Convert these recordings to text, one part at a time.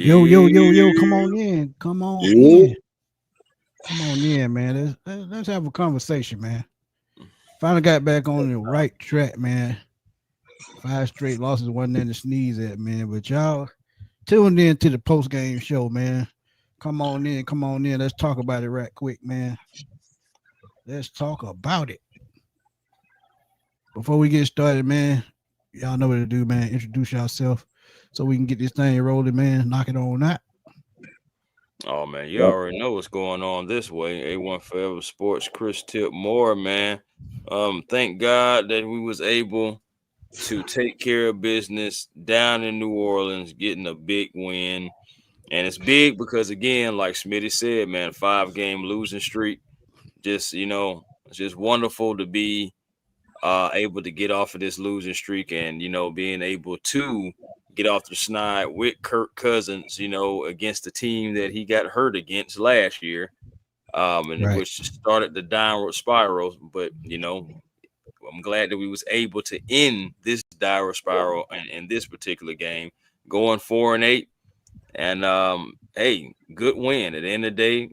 Yo, come on in. Come on Yeah. in. Come on in, man. Let's have a conversation, man. Finally got back on the right track, man. 5 straight losses wasn't nothing to sneeze at, man. But y'all tuned in to the post game show, man. Come on in, come on in. Let's talk about it right quick, man. Let's talk about it. Before we get started, man, y'all know what to do, man. Introduce yourself so we can get this thing rolling, man. Knock it on out. Oh man, you already know what's going on this way. A1 Forever Sports, Chris Tip Moore, man. Thank God that we was able to take care of business down in New Orleans, getting a big win. And it's big because again, like Smitty said, man, 5-game losing streak. Just, it's just wonderful to be able to get off of this losing streak and, being able to get off the snide with Kirk Cousins, against the team that he got hurt against last year, and Right. which started the downward spiral. But, I'm glad that we was able to end this downward spiral in this particular game, going 4-8. And, hey, good win. At the end of the day,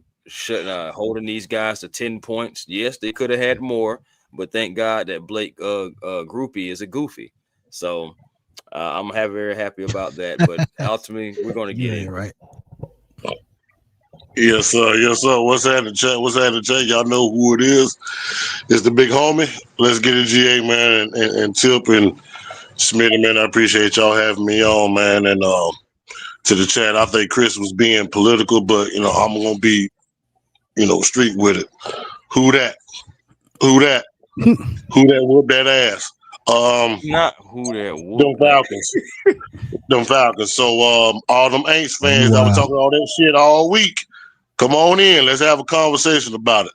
holding these guys to 10 points. Yes, they could have had more, but thank God that Blake Groupie is a goofy. So I'm very happy about that. But ultimately, we're going to get in. Right. Yes, sir. Yes, sir. What's happening, chat? What's happening, chat? Y'all know who it is. It's the big homie. Let's get it, GA, man, and Tip and Smitty, man. I appreciate y'all having me on, man. And to the chat, I think Chris was being political, but, I'm going to be, street with it. Who that? Who that? Who that whooped that ass? Not who that Them whooped Falcons. Them Falcons. So all them Aints fans that were Wow. talking all that shit all week, come on in. Let's have a conversation about it.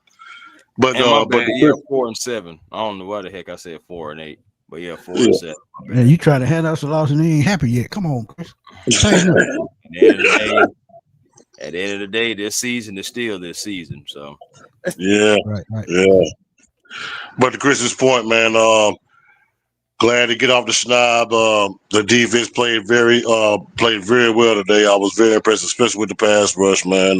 But And my but bad, yeah, 4-7. I don't know why the heck I said 4-8, but yeah, 4-7. Yeah, you try to hand us a loss and you ain't happy yet. Come on, Chris. Tighten up. At the end of the day, this season is still this season. So yeah, Right. yeah. But to Chris's point, man, glad to get off the schnob. The defense played very well today. I was very impressed, especially with the pass rush, man.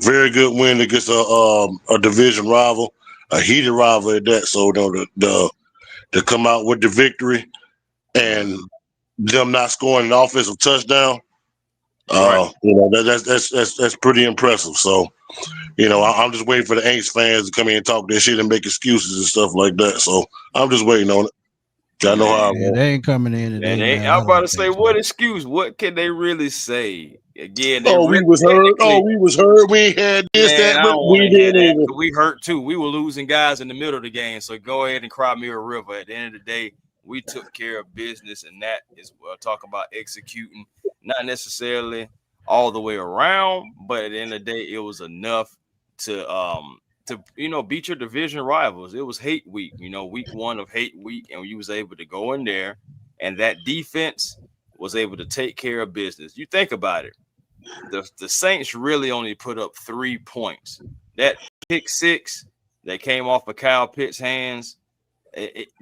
Very good win against a division rival, a heated rival at that. So to come out with the victory and them not scoring an offensive touchdown, Right. that's pretty impressive. So, I'm just waiting for the Aints fans to come in and talk their shit and make excuses and stuff like that. So I'm just waiting on it. Y'all know how I Yeah, want. they ain't coming in And today, man. I'm I about don't to say, think so. what excuse? What can they really say? Again, they Oh, we really was hurt. technically, We was hurt. We ain't had this, man, that, I but don't want we to hear didn't that. even. 'Cause we hurt too. We were losing guys in the middle of the game. So go ahead and cry me a river. At the end of the day, we took care of business, and that is talk about executing, not necessarily all the way around, but at the end of the day, it was enough to beat your division rivals. It was hate week, week 1 of hate week, and you was able to go in there, and that defense was able to take care of business. You think about it. The Saints really only put up 3 points. That pick 6 that came off of Kyle Pitts' hands,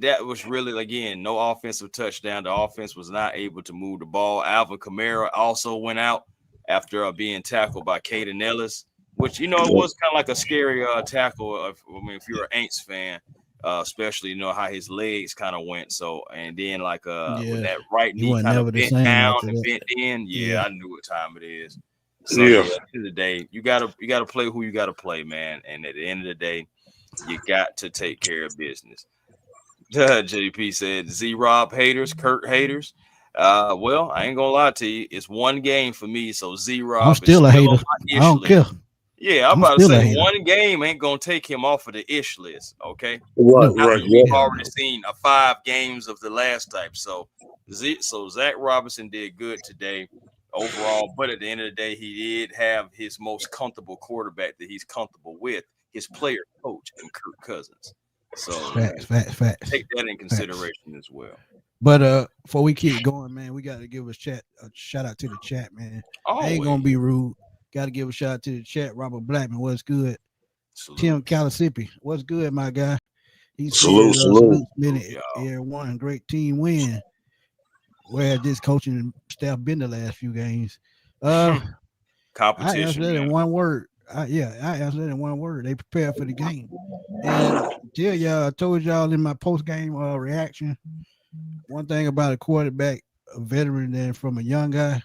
that was really, again, no offensive touchdown. The offense was not able to move the ball. Alvin Kamara also went out after being tackled by Kaden Ellis, which, it was kind of like a scary tackle. If you're an Aints fan, especially, how his legs kind of went. So, and then with that right He knee wasn't kind never of the bent same down after and that. bent in. Yeah, Yeah. I knew what time it is. So Yeah. at the end of the day, you gotta play who you gotta play, man. And at the end of the day, you got to take care of business. JP said, Z-Rob haters, Kurt haters. Well, I ain't gonna lie to you. It's one game for me, so I'm Z-Rob is still a still hater. on my I ish don't care. list. Yeah, I'm I'm about to still a say hater. one game ain't gonna take him off of the ish list. Okay, Right, No, right, after yeah. we've hell already no. seen 5 games of the last type. So Zach Robinson did good today overall, but at the end of the day, he did have his most comfortable quarterback that he's comfortable with, his player coach and Kirk Cousins. So Facts. take that in Facts. consideration as well. But before we keep going, man, we got to give a shout out to the chat, man. I ain't gonna Always be rude. Got to give a shout out to the chat. Robert Blackman, what's good? Tim salute. Calisipi, what's good, my guy? He said, Salute. salute, Salute, minute, y'all. everyone, great team win. where this coaching staff been the last few games? I Competition. answered that in one word. I answered that in one word. They prepared for the game. And tell y'all, I told y'all in my post game reaction, one thing about a quarterback, a veteran, than from a young guy,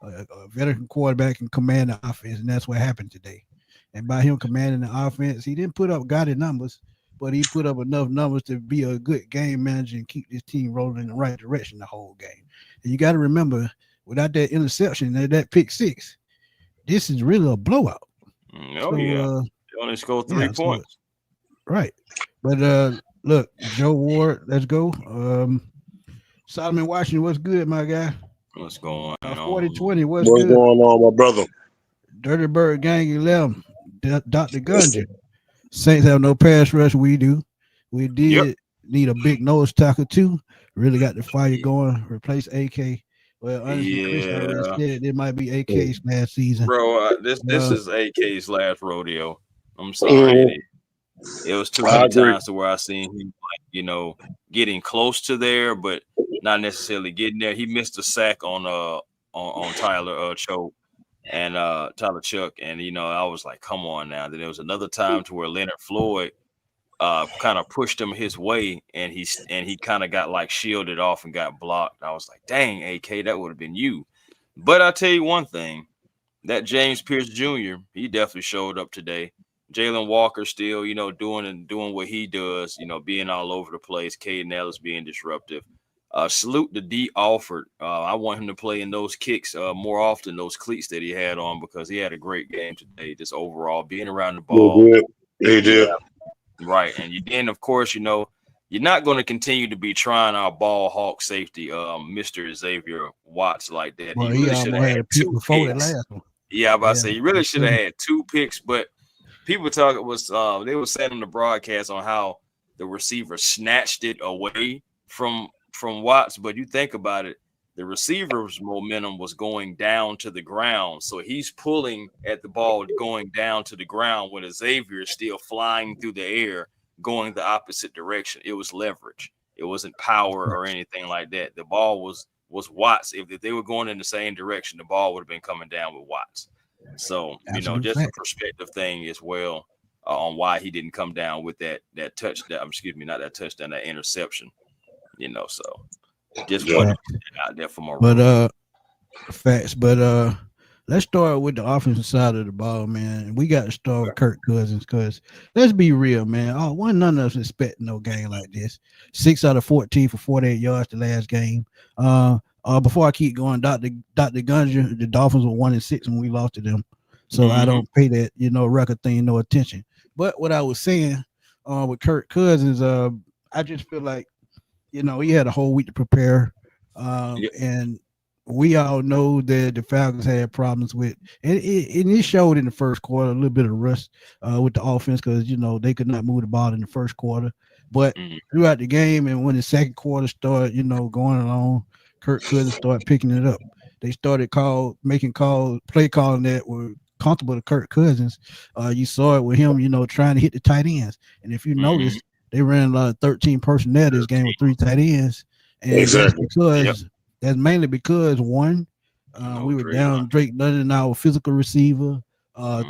a veteran quarterback can command the offense, and that's what happened today. And by him commanding the offense, he didn't put up gaudy numbers, but he put up enough numbers to be a good game manager and keep this team rolling in the right direction the whole game. And you got to remember, without that interception, that pick six, this is really a blowout. Oh, yeah. They only scored 3 points. Right. But look, Joe Ward, let's go. Solomon Washington, what's good, my guy? What's going on? 40-20, what's What's good? going on, my brother? Dirty Bird Gang 11, Dr. Gunja. Saints have no pass rush. We do. We did need a big nose tackle too. Really got the fire going. Replace AK. Well, honestly, Chris already said it might be AK's last season. Bro, this is AK's last rodeo. I'm sorry. It was too many times to where I seen him, getting close to there, but not necessarily getting there. He missed a sack on Tyler Choke and Tyler Chuck, and I was like, come on now. Then there was another time to where Leonard Floyd kind of pushed him his way, and he kind of got like shielded off and got blocked. I was like, dang, AK, that would have been you. But I'll tell you one thing, that James Pierce Jr., he definitely showed up today. Jalen Walker still, doing what he does, being all over the place. Caden Ellis being disruptive. Salute to D. Alford. I want him to play in those kicks more often, those cleats that he had on, because he had a great game today. Just overall being around the ball. He did. Right. And then, of course, you're not going to continue to be trying our ball hawk safety, Mr. Xavier Watts, like that. Well, he really should have had 2 picks. Yeah, I'm about to say he really should have had 2 picks, but people they were saying on the broadcast on how the receiver snatched it away from Watts, but you think about it, the receiver's momentum was going down to the ground, so he's pulling at the ball going down to the ground when Xavier is still flying through the air going the opposite direction. It was leverage. It wasn't power or anything like that. The ball was Watts. If they were going in the same direction, the ball would have been coming down with Watts. So, just a perspective thing as well on why he didn't come down with that touchdown. Not that touchdown, that interception. So just put it out there for more. But facts. But let's start with the offensive side of the ball, man. We got to start with Kirk Cousins, because let's be real, man. None of us expecting no game like this. 6 out of 14 for 48 yards the last game. Before I keep going, Dr. Gunja, the Dolphins were 1-6 when we lost to them. So I don't pay that, record thing no attention. But what I was saying with Kirk Cousins, I just feel like, he had a whole week to prepare. And we all know that the Falcons had problems with, and it showed in the first quarter, a little bit of rust with the offense, because, they could not move the ball in the first quarter. But throughout the game, and when the second quarter started, going along, Kirk Cousins started picking it up. They started play calling that were comfortable to Kirk Cousins. You saw it with him, trying to hit the tight ends. And if you notice, they ran 13 personnel this game with 3 tight ends. And that's mainly because, one, we were down Drake London, our physical receiver.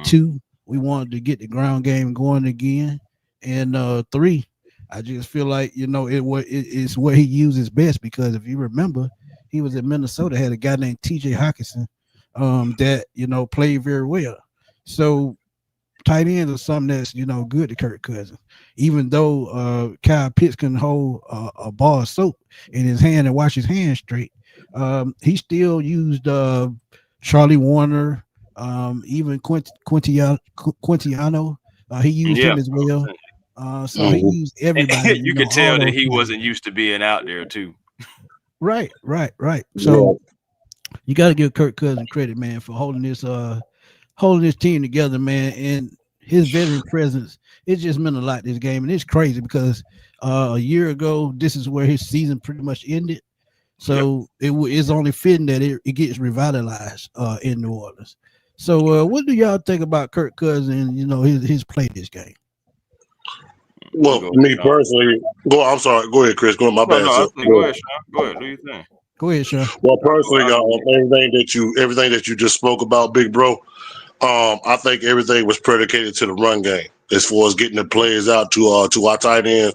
2, we wanted to get the ground game going again. And 3, I just feel like, it's what he uses best, because if you remember, he was in Minnesota, had a guy named TJ Hawkinson that, played very well. So tight ends are something that's, good to Kirk Cousins. Even though Kyle Pitts can hold a bar of soap in his hand and wash his hands straight, he still used Charlie Warner, even Quintiano. He used him as well. So he used everybody. You could tell that he wasn't used to being out there too. Right. So you got to give Kirk Cousins credit, man, for holding this team together, man, and his veteran presence. It just meant a lot this game, and it's crazy because a year ago, this is where his season pretty much ended. So it's only fitting that it gets revitalized in New Orleans. So what do y'all think about Kirk Cousins and his play this game? Well, me personally, I'm sorry. Go ahead, Chris. Go ahead. My bad. Go ahead, Sean. Go ahead. Do you think? Go ahead, Sean. Well, personally, everything that you just spoke about, big bro. I think everything was predicated to the run game as far as getting the players out to our tight end,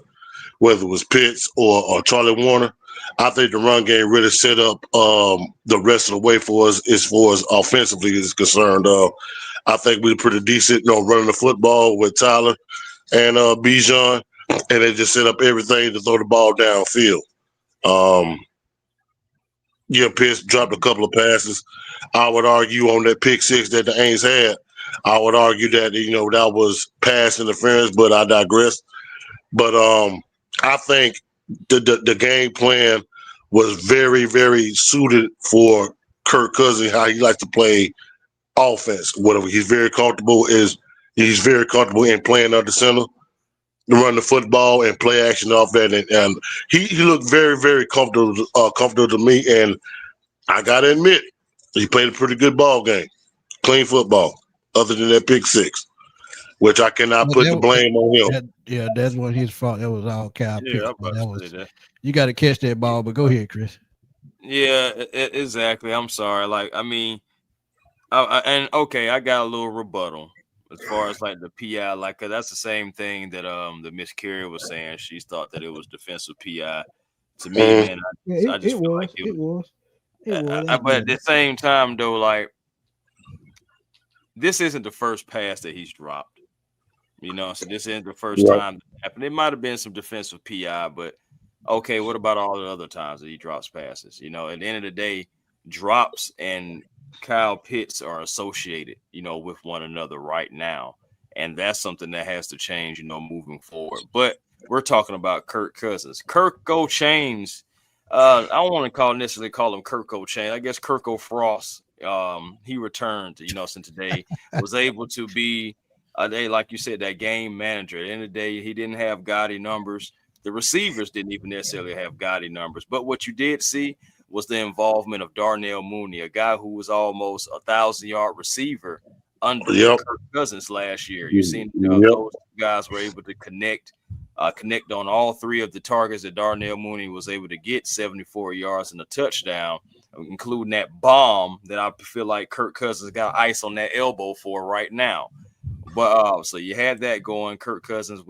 whether it was Pitts or Charlie Warner. I think the run game really set up the rest of the way for us as far as offensively is concerned. I think we were pretty decent, running the football with Tyler and Bijan, and they just set up everything to throw the ball downfield. Pitts dropped a couple of passes. I would argue on that pick six that the Aints had, I would argue that that was pass interference, but I digress. But I think the game plan was very, very suited for Kirk Cousins, how he likes to play offense. Whatever he's very comfortable in playing under center, run the football and play action off that, and he looked very, very comfortable to me. And I gotta admit, he played a pretty good ball game, clean football, other than that pick six, which I cannot put the blame on him. That's what his fault. That was all Kyle Pitts. That. You got to catch that ball. But go ahead, Chris. Yeah, exactly. I'm sorry. I got a little rebuttal as far as like the PI. That's the same thing that the Miss Carey was saying. She thought that it was defensive PI. To me, man, I just feel like it was. But at the same time, though, this isn't the first pass that he's dropped. So this isn't the first time that happened. It might have been some defensive PI, but okay, what about all the other times that he drops passes? At the end of the day, drops and Kyle Pitts are associated, with one another right now. And that's something that has to change, moving forward. But we're talking about Kirk Cousins. Kirk Chains. I don't want to necessarily call him Kirk Chains. I guess Kirk Frost. He returned, since today was able to be like you said, that game manager. At the end of the day, he didn't have gaudy numbers. The receivers didn't even necessarily have gaudy numbers. But what you did see was the involvement of Darnell Mooney, a guy who was almost 1,000-yard receiver under Kirk Cousins last year. You've seen those guys were able to connect on all three of the targets that Darnell Mooney was able to get, 74 yards and a touchdown, including that bomb that I feel like Kirk Cousins got ice on that elbow for right now. But so you had that going. Kirk Cousins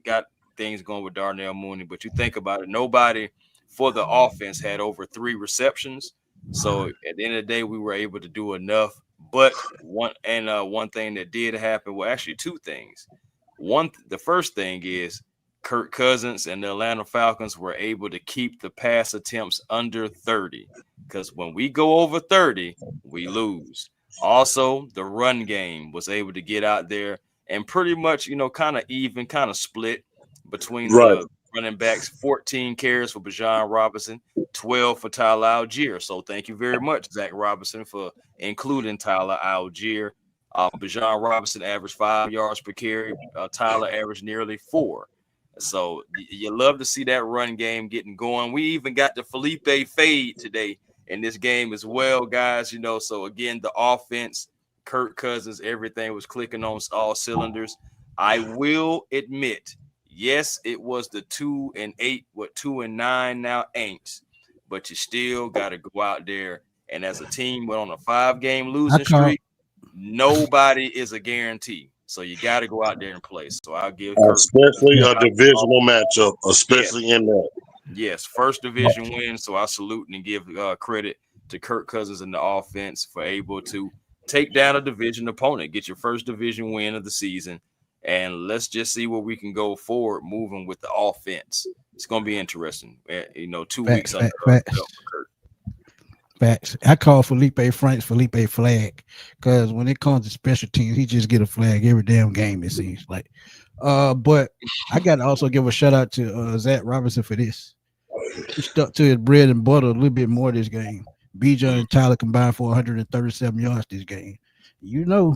got things going with Darnell Mooney. But you think about it, nobody for the offense had over 3 receptions. So at the end of the day, we were able to do enough. But one thing that did happen, well, actually 2 things. The first thing is Kirk Cousins and the Atlanta Falcons were able to keep the pass attempts under 30. Because when we go over 30, we lose. Also, the run game was able to get out there and pretty much, kind of even, kind of split between the running backs. 14 carries for Bijan Robinson, 12 for Tyler Algier. So thank you very much, Zach Robinson, for including Tyler Algier. Bijan Robinson averaged 5 yards per carry. Tyler averaged nearly 4. So you love to see that run game getting going. We even got the Felipe fade today in this game as well, guys. So again, the offense, Kirk Cousins, everything was clicking on all cylinders. I will admit, yes, it was the 2-8, 2-9 now Aints, but you still got to go out there. And as a team, we're on a 5-game losing streak. Nobody is a guarantee. So you got to go out there and play. So I'll give Kirk, especially a divisional matchup, especially in that. Yes, first division win. So I salute and give credit to Kirk Cousins and the offense for able to take down a division opponent, get your first division win of the season, and let's just see where we can go forward moving with the offense. It's going to be interesting. 2 weeks under Kirk. Facts. I call Felipe Franks Felipe Flag because when it comes to special teams, he just get a flag every damn game, it seems like. But I got to also give a shout out to Zach Robinson for this. He stuck to his bread and butter a little bit more this game. Bijan and Tyler combined for 137 yards this game. When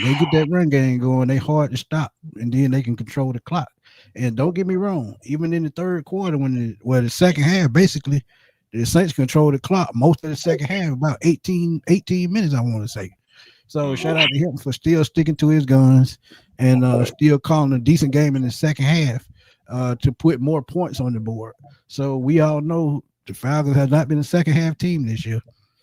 they get that run game going, they hard to stop, and then they can control the clock. And don't get me wrong, even in the third quarter, the second half, basically, the Saints control the clock most of the second half, about 18 minutes, I want to say. So shout out to him for still sticking to his guns and still calling a decent game in the second half to put more points on the board. So we all know the Falcons have not been a second half team this year.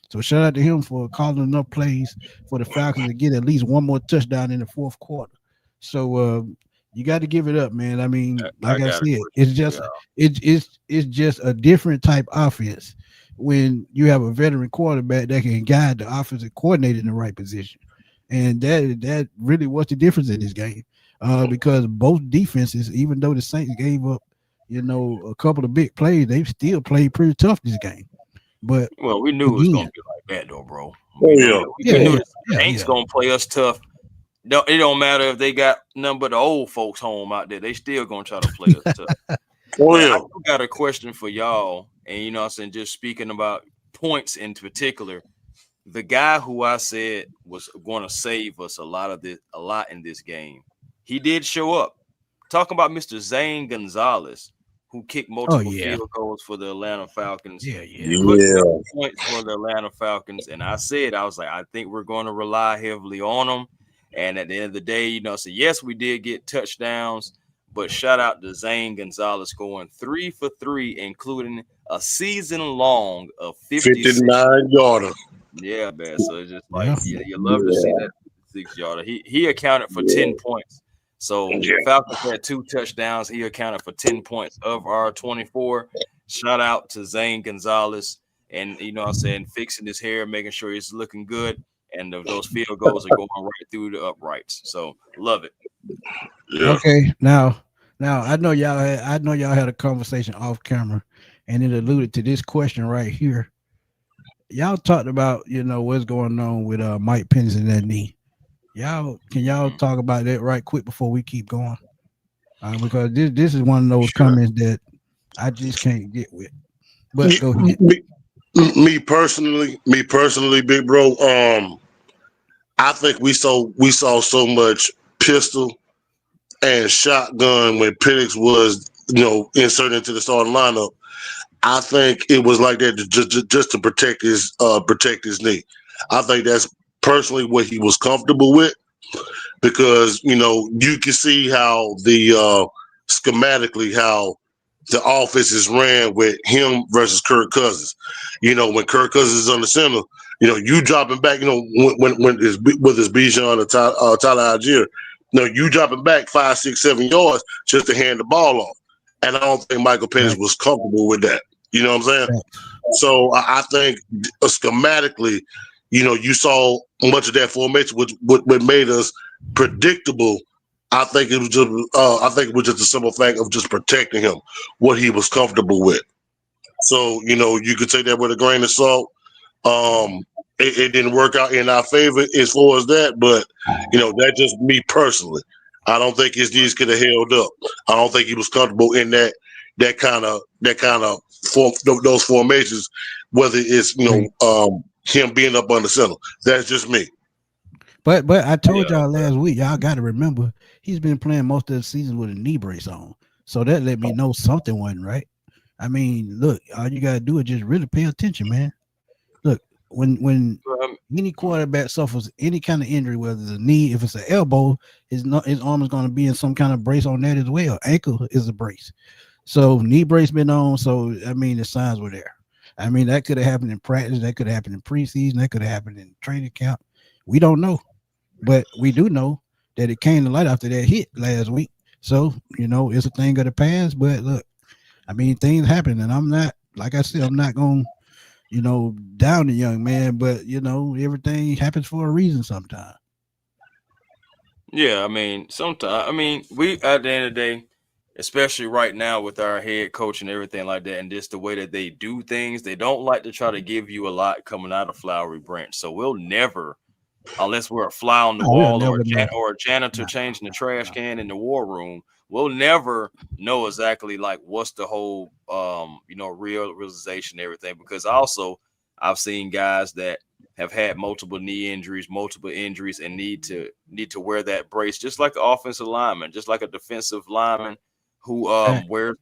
So shout out to him for calling enough plays for the Falcons to get at least one more touchdown in the fourth quarter. So you got to give it up, man. I mean, like I said, it's just a different type offense when you have a veteran quarterback that can guide the offensive coordinator in the right position. And that really was the difference in this game. Because both defenses, even though the Saints gave up, a couple of big plays, they still played pretty tough this game. But we knew it was gonna be like that, though, bro. We knew the Saints gonna play us tough. No, it don't matter if they got none but the old folks home out there. They still gonna try to play us tough. I got a question for y'all, and I'm saying, just speaking about points in particular. The guy who I said was going to save us a lot in this game, he did show up. Talking about Mr. Zane Gonzalez, who kicked multiple field goals for the Atlanta Falcons. Points for the Atlanta Falcons. And I was like, I think we're going to rely heavily on them. And at the end of the day, yes, we did get touchdowns, but shout out to Zane Gonzalez going 3 for 3, including a season long of 59 yarder. Yeah, man. So it's just like you love to see that 6 yarder. He accounted for 10 points. So Falcons had 2 touchdowns. He accounted for 10 points of our 24. Shout out to Zane Gonzalez, and fixing his hair, making sure he's looking good, and those field goals are going right through the uprights. So love it. Yeah. Okay, now I know y'all had a conversation off camera, and it alluded to this question right here. Y'all talked about what's going on with Mike Pence and that knee. Can y'all talk about that right quick before we keep going? Because this is one of those comments that I just can't get with. But go ahead. Me personally, big bro. I think we saw so much pistol and shotgun when Penix was inserted into the starting lineup. I think it was like that just to protect his knee. I think that's personally what he was comfortable with, because you can see how the schematically how the offense is ran with him versus Kirk Cousins. When Kirk Cousins is on the center, you dropping back. When it's with his Bijan or Tyler Algier, you dropping back 5, 6, 7 yards just to hand the ball off. And I don't think Michael Penix was comfortable with that. You know what I'm saying? Right. So I think schematically, you saw much of that formation, which made us predictable. I think it was just a simple fact of just protecting him, what he was comfortable with. So you could take that with a grain of salt. It didn't work out in our favor as far as that, but that's just me personally. I don't think his knees could have held up. I don't think he was comfortable in that kind of those formations, whether it's him being up on the center. That's just me. But I told y'all last week, y'all got to remember he's been playing most of the season with a knee brace on, so that let me know something wasn't right. I mean, look, all you gotta do is just really pay attention, man. Look, when any quarterback suffers any kind of injury, whether it's a knee, if it's an elbow, his arm is going to be in some kind of brace on that as well. Ankle is a brace. So knee brace been on. So I mean, the signs were there. I mean, that could have happened in practice. That could have happened in preseason. That could have happened in training camp. We don't know, but we do know that it came to light after that hit last week. So it's a thing of the past. But look, I mean, things happen, and I'm not, like I said, I'm not going down the young man, but everything happens for a reason sometimes. Yeah, I mean, sometimes. I mean, we at the end of the day, especially right now with our head coach and everything like that, and just the way that they do things, they don't like to try to give you a lot coming out of Flowery Branch. So we'll never, unless we're a fly on the wall or a janitor changing the trash can in the war room, we'll never know exactly like what's the whole realization and everything. Because also I've seen guys that have had multiple knee injuries, multiple injuries, and need to wear that brace, just like an offensive lineman, just like a defensive lineman who wears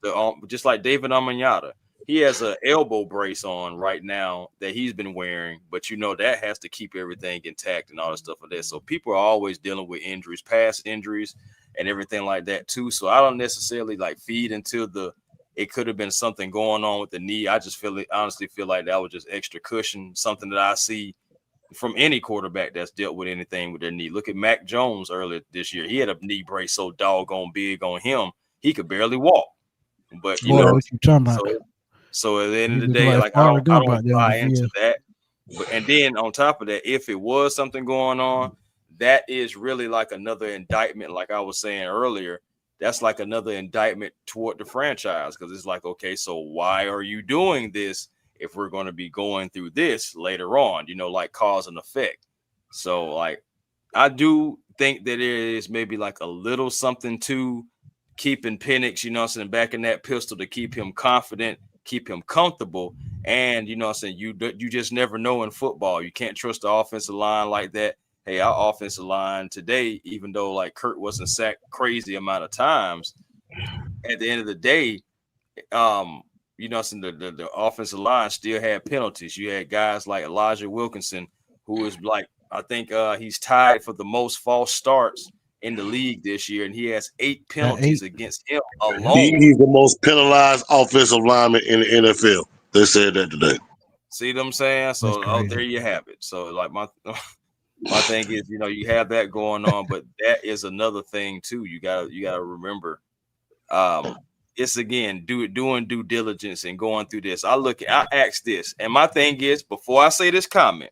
just like David Amanyata. He has an elbow brace on right now that he's been wearing, but that has to keep everything intact and all that stuff like that. So people are always dealing with injuries, past injuries, and everything like that too. So I don't necessarily like feed into the it could have been something going on with the knee. I just honestly feel like that was just extra cushion, something that I see from any quarterback that's dealt with anything with their knee. Look at Mac Jones earlier this year. He had a knee brace so doggone big on him, he could barely walk. But what you talking about? So at the end of the day, like I don't buy into that. But and then on top of that, if it was something going on, that is really like another indictment, like I was saying earlier. That's like another indictment toward the franchise, because it's like, okay, so why are you doing this if we're going to be going through this later on, like cause and effect. So like, I do think that there is maybe like a little something to keeping Penix, back in that pistol to keep him confident, keep him comfortable. And, you just never know in football. You can't trust the offensive line like that. Hey, our offensive line today, even though like Kurt wasn't sacked crazy amount of times, at the end of the day, the offensive line still had penalties. You had guys like Elijah Wilkinson, who is like, I think he's tied for the most false starts in the league this year, and he has 8 penalties against him alone. He's the most penalized offensive lineman in the NFL. They said that today. See what I'm saying? So, there you have it. So, like my thing is, you have that going on, but that is another thing too. You gotta remember. It's again doing due diligence and going through this. I ask this, and my thing is, before I say this comment,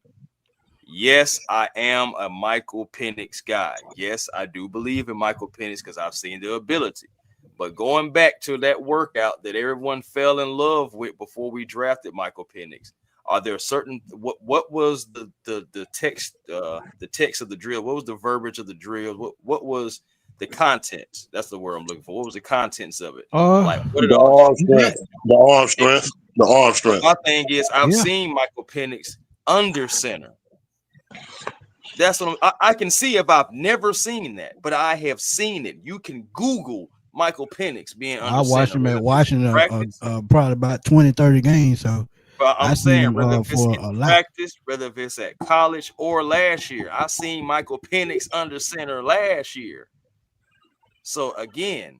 yes, I am a Michael Penix guy. Yes, I do believe in Michael Penix because I've seen the ability. But going back to that workout that everyone fell in love with before we drafted Michael Penix, are there certain what was the text of the drill? What was the verbiage of the drill? What was the contents? That's the word I'm looking for. What was the contents of it? Like what the arm strength. My thing is, I've seen Michael Penix under center. That's what I can see if I've never seen that, but I have seen it. You can Google Michael Penix being under center. I watched him at Washington probably about 20, 30 games. So I'm saying whether it's in practice, whether it's at college or last year, I seen Michael Penix under center last year. So again,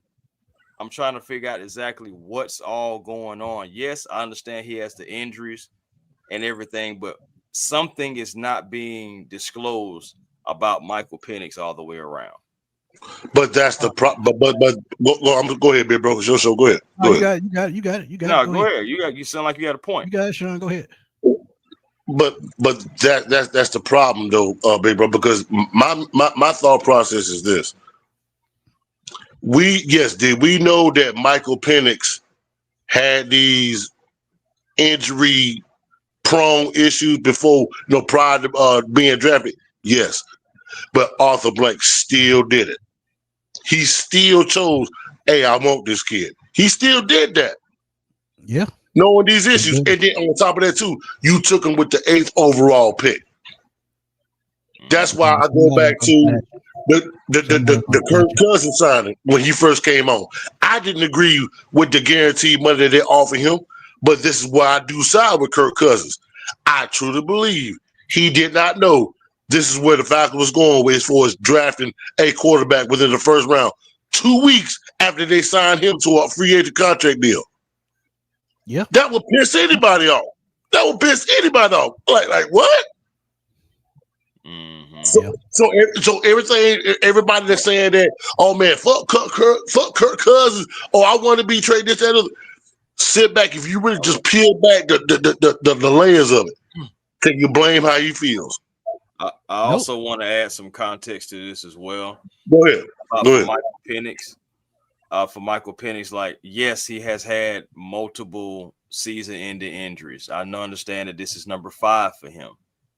I'm trying to figure out exactly what's all going on. Yes, I understand he has the injuries and everything, but something is not being disclosed about Michael Penix all the way around. But that's the problem. But I'm gonna go ahead, big bro. Your show. Go ahead. You got it. No, go ahead. You sound like you had a point. You got it, Sean. Go ahead. But that's the problem though, big bro. Because my thought process is this: did we know that Michael Penix had these injury-prone issues before, prior to being drafted? Yes, but Arthur Blank still did it. He still chose, hey, I want this kid. He still did that. Yeah. Knowing these issues. And then on top of that, too, you took him with the 8th overall pick. That's why I go back to the Kirk Cousins signing when he first came on. I didn't agree with the guaranteed money that they offered him, but this is why I do side with Kirk Cousins. I truly believe he did not know this is where the Falcons was going with as far as drafting a quarterback within the first round, 2 weeks after they signed him to a free agent contract deal. Yeah. That would piss anybody off. Like what? Mm-hmm. So everything, everybody that's saying that, oh man, fuck Kirk Cousins, I want to be traded this, that, other. Sit back. If you really just peel back the layers of it, can you blame how he feels? I also want to add some context to this as well. Go ahead. For Michael Penix, like, yes, he has had multiple season-ending injuries. I understand that this is number 5 for him,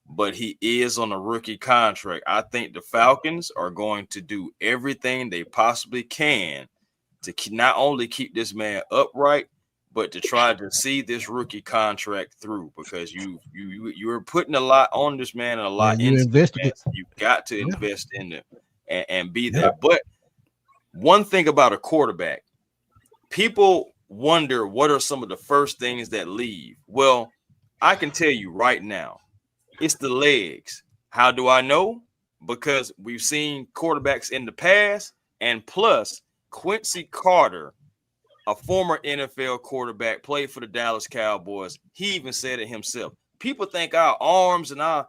but he is on a rookie contract. I think the Falcons are going to do everything they possibly can to not only keep this man upright, but to try to see this rookie contract through, because you're putting a lot on this man and a lot into this man. So you got to invest in it and be there. But one thing about a quarterback, people wonder what are some of the first things that leave. Well, I can tell you right now, it's the legs. How do I know? Because we've seen quarterbacks in the past, and plus Quincy Carter a former NFL quarterback, played for the Dallas Cowboys. He even said it himself. People think our arms and our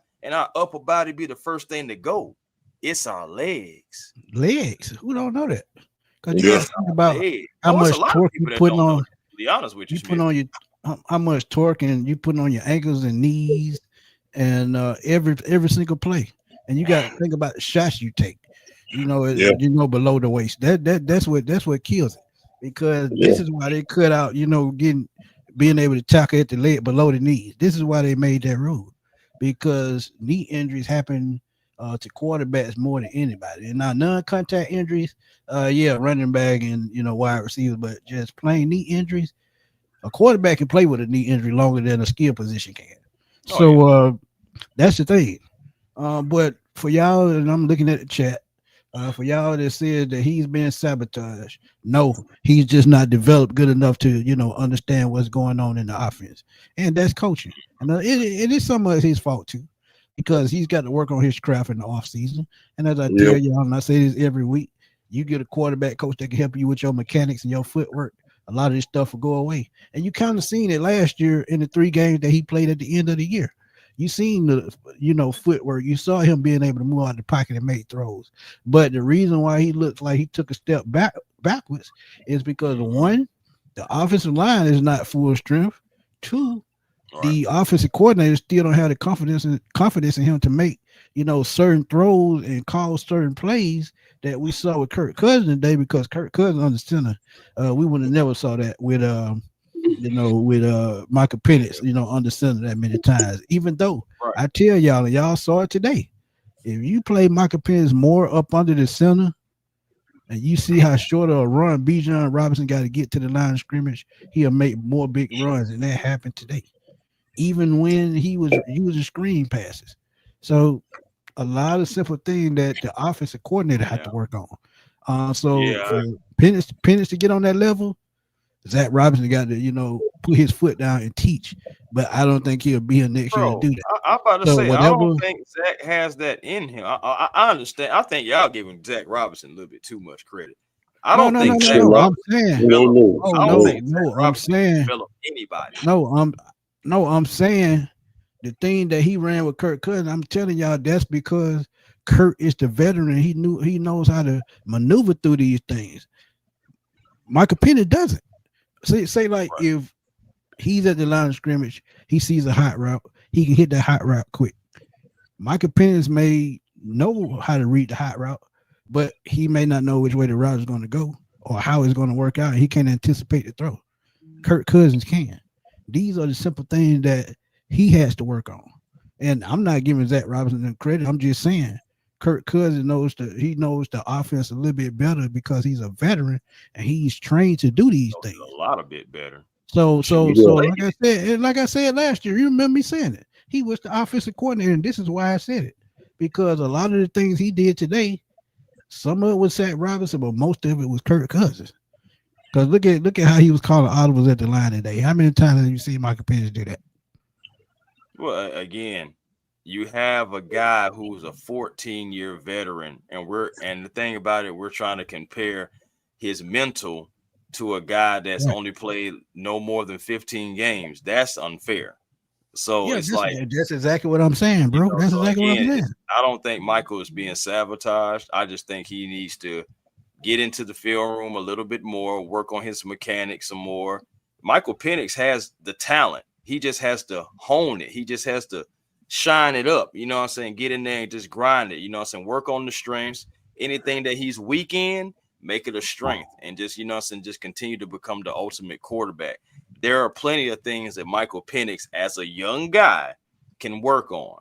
upper body be the first thing to go. It's our legs. Legs. Who don't know that? Because you Yeah. got to think about how It's much a lot torque of you people that putting don't know on. that, to be honest with you, You put on your how much torque and you putting on your ankles and knees and every single play. And you got to think about the shots you take. Yeah. Below the waist. That's what kills it. Because this is why they cut out, being able to tackle at the leg below the knees. This is why they made that rule. Because knee injuries happen to quarterbacks more than anybody. And now non-contact injuries, running back and wide receivers, but just plain knee injuries, a quarterback can play with a knee injury longer than a skill position can. That's the thing. But for y'all, and I'm looking at the chat, for y'all that said that he's been sabotaged, no, he's just not developed good enough to understand what's going on in the offense, and that's coaching. And it is some of his fault too, because he's got to work on his craft in the offseason. And as I tell y'all, and I say this every week, you get a quarterback coach that can help you with your mechanics and your footwork, a lot of this stuff will go away. And you kind of seen it last year in the 3 games that he played at the end of the year. You seen the footwork. You saw him being able to move out the pocket and make throws. But the reason why he looks like he took a step backwards is because 1, the offensive line is not full strength. 2, the offensive coordinator still don't have the confidence in him to make certain throws and call certain plays that we saw with Kirk Cousins today. Because Kirk Cousins on the center, we would have never saw that with Michael Penix, under center that many times. Even though I tell y'all, and y'all saw it today, if you play Michael Penix more up under the center, and you see how short of a run Bijan Robinson got to get to the line of scrimmage, he'll make more big runs, and that happened today. Even when he was using screen passes. So a lot of simple things that the offensive coordinator had to work on. For Penix to get on that level, Zach Robinson got to, put his foot down and teach. But I don't think he'll be here next year to do that. I'm about to say, I don't think Zach has that in him. I understand. I think y'all giving Zach Robinson a little bit too much credit. I don't think Zach Robinson developed anybody. I'm saying the thing that he ran with Kirk Cousins, I'm telling y'all that's because Kirk is the veteran. He knows how to maneuver through these things. Michael Penix doesn't. Say like if he's at the line of scrimmage, he sees a hot route, he can hit that hot route quick. Michael Penix may know how to read the hot route, but he may not know which way the route is going to go or how it's going to work out. He can't anticipate the throw. Kirk Cousins can. These are the simple things that he has to work on. And I'm not giving Zach Robinson credit. I'm just saying Kirk Cousins knows the offense a little bit better because he's a veteran and he's trained to do these things. A lot of bit better. So like I said last year, you remember me saying it. He was the offensive coordinator, and this is why I said it. Because a lot of the things he did today, some of it was Zach Robinson, but most of it was Kirk Cousins. Because look at how he was calling audibles at the line today. How many times have you seen Michael Penix do that? Well, again, you have a guy who's a 14-year veteran, and the thing about it, we're trying to compare his mental to a guy that's only played no more than 15 games. That's unfair. So it's that's exactly what I'm saying, bro. That's exactly what I'm saying. I don't think Michael is being sabotaged. I just think he needs to get into the film room a little bit more, work on his mechanics some more. Michael Penix has the talent. He just has to hone it. He just has to shine it up. You know what I'm saying? Get in there and just grind it. You know what I'm saying? Work on the strengths. Anything that he's weak in, make it a strength. And just, you know what I'm saying, just continue to become the ultimate quarterback. There are plenty of things that Michael Penix, as a young guy, can work on.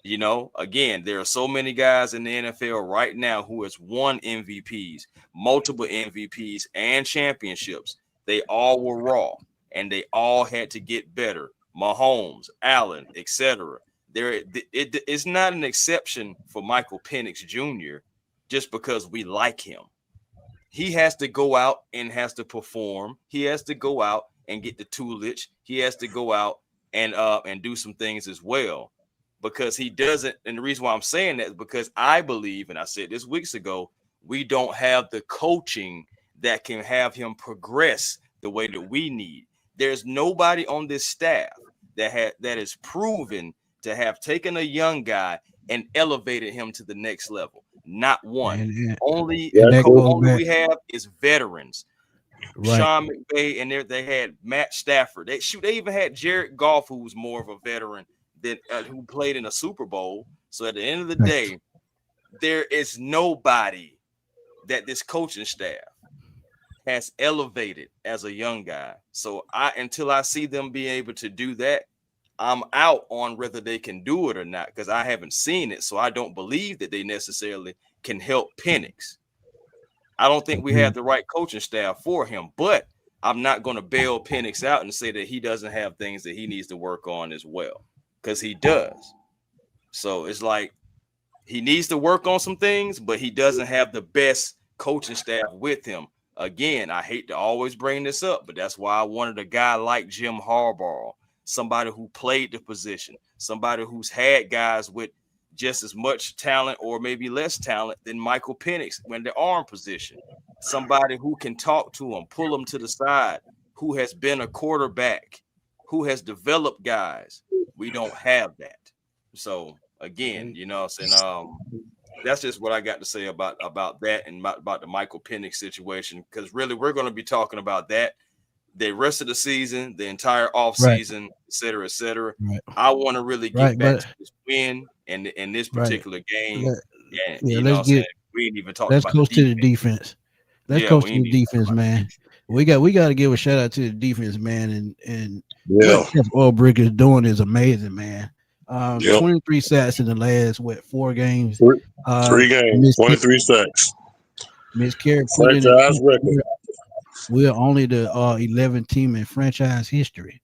You know, again, there are so many guys in the NFL right now who has won MVPs, multiple MVPs and championships. They all were raw, and they all had to get better. Mahomes, Allen, etc. It's not an exception for Michael Penix Jr. just because we like him. He has to go out and has to perform. He has to go out and get the toolage. He has to go out and do some things as well, because he doesn't. And the reason why I'm saying that is because I believe, and I said this weeks ago, we don't have the coaching that can have him progress the way that we need. There's nobody on this staff that is proven to have taken a young guy and elevated him to the next level. Not one. Only we have is veterans. Right. Sean McVay, and they had Matt Stafford. They even had Jared Goff, who was more of a veteran than who played in a Super Bowl. So at the end of the day, there is nobody that this coaching staff has elevated as a young guy. So until I see them be able to do that, I'm out on whether they can do it or not, because I haven't seen it. So I don't believe that they necessarily can help Penix. I don't think we have the right coaching staff for him, but I'm not going to bail Penix out and say that he doesn't have things that he needs to work on as well, because he does. So it's like he needs to work on some things, but he doesn't have the best coaching staff with him. Again, I hate to always bring this up, but that's why I wanted a guy like Jim Harbaugh, somebody who played the position, somebody who's had guys with just as much talent or maybe less talent than Michael Penix when the arm position, somebody who can talk to him, pull him to the side, who has been a quarterback, who has developed guys. We don't have that. So again, you know what I'm saying? That's just what I got to say about that and about the Michael Penix situation, because really we're going to be talking about that the rest of the season, the entire offseason, et cetera, et cetera. Right. I want to really get back to this win and in this particular game. We ain't even talked about. Let's go to the defense. Let's go to the defense, man. We got to give a shout out to the defense, man. And what Ulbrich is doing is amazing, man. 23 sacks in the last 4 games. 3 games, 23 sacks. Miss Carey put in a record. We're only the 11th team in franchise history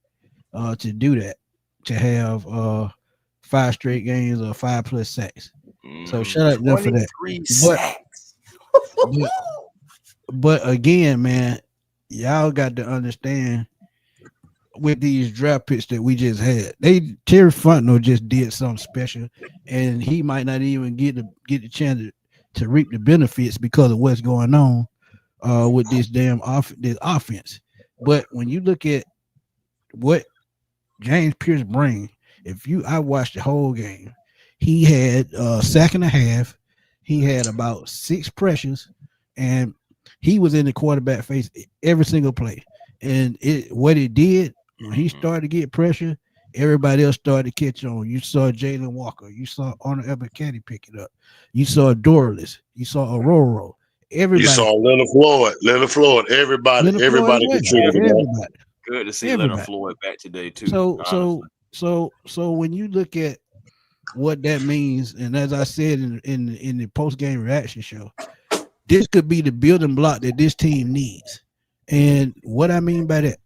to do that, to have 5 straight games or 5+ sacks. So shout out to them for that. But again, man, y'all got to understand, with these draft picks that we just had, Terry Fontenot just did something special, and he might not even get the chance to reap the benefits because of what's going on with this damn this offense. But when you look at what James Pierce brings, I watched the whole game, he had a sack and a half, he had about 6 pressures, and he was in the quarterback face every single play. And what it did, when he started to get pressure, everybody else started to catch on. You saw Jalen Walker, you saw Arnold Ebiketie pick it up, you saw Dorless, you saw Aurora. Everybody. You saw Leonard Floyd. Everybody contributed. Everybody. Good to see Leonard Floyd back today too. So when you look at what that means, and as I said in the post game reaction show, this could be the building block that this team needs. And what I mean by that,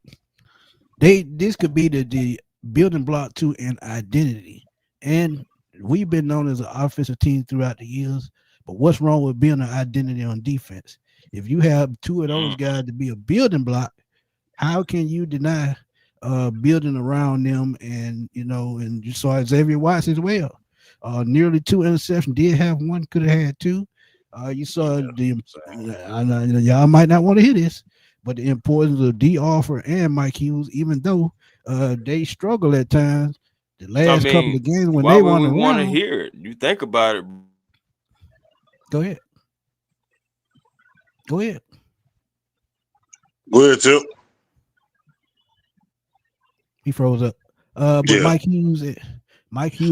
this could be the building block to an identity. And we've been known as an offensive team throughout the years. But what's wrong with being an identity on defense? If you have 2 of those guys to be a building block, how can you deny building around them? And and you saw Xavier Watts as well. Nearly 2 interceptions. Did have 1, could have had 2. You saw y'all might not want to hear this, but the importance of D. Offer and Mike Hughes, even though they struggle at times. The last couple of games when they want to hear it, you think about it. Go ahead. Go ahead, Tip. He froze up. But Mike Hughes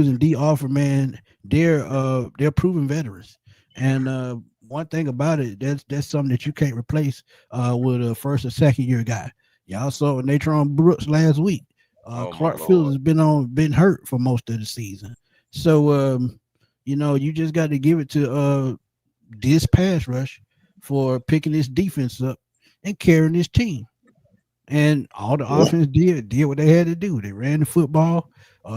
and D. Offer, man, they're proven veterans. And one thing about it, that's something that you can't replace with a first or second year guy. Y'all saw Natron Brooks last week. Clark Fields has been hurt for most of the season. So you just got to give it to this pass rush for picking this defense up and carrying this team. And all the offense did what they had to do. They ran the football.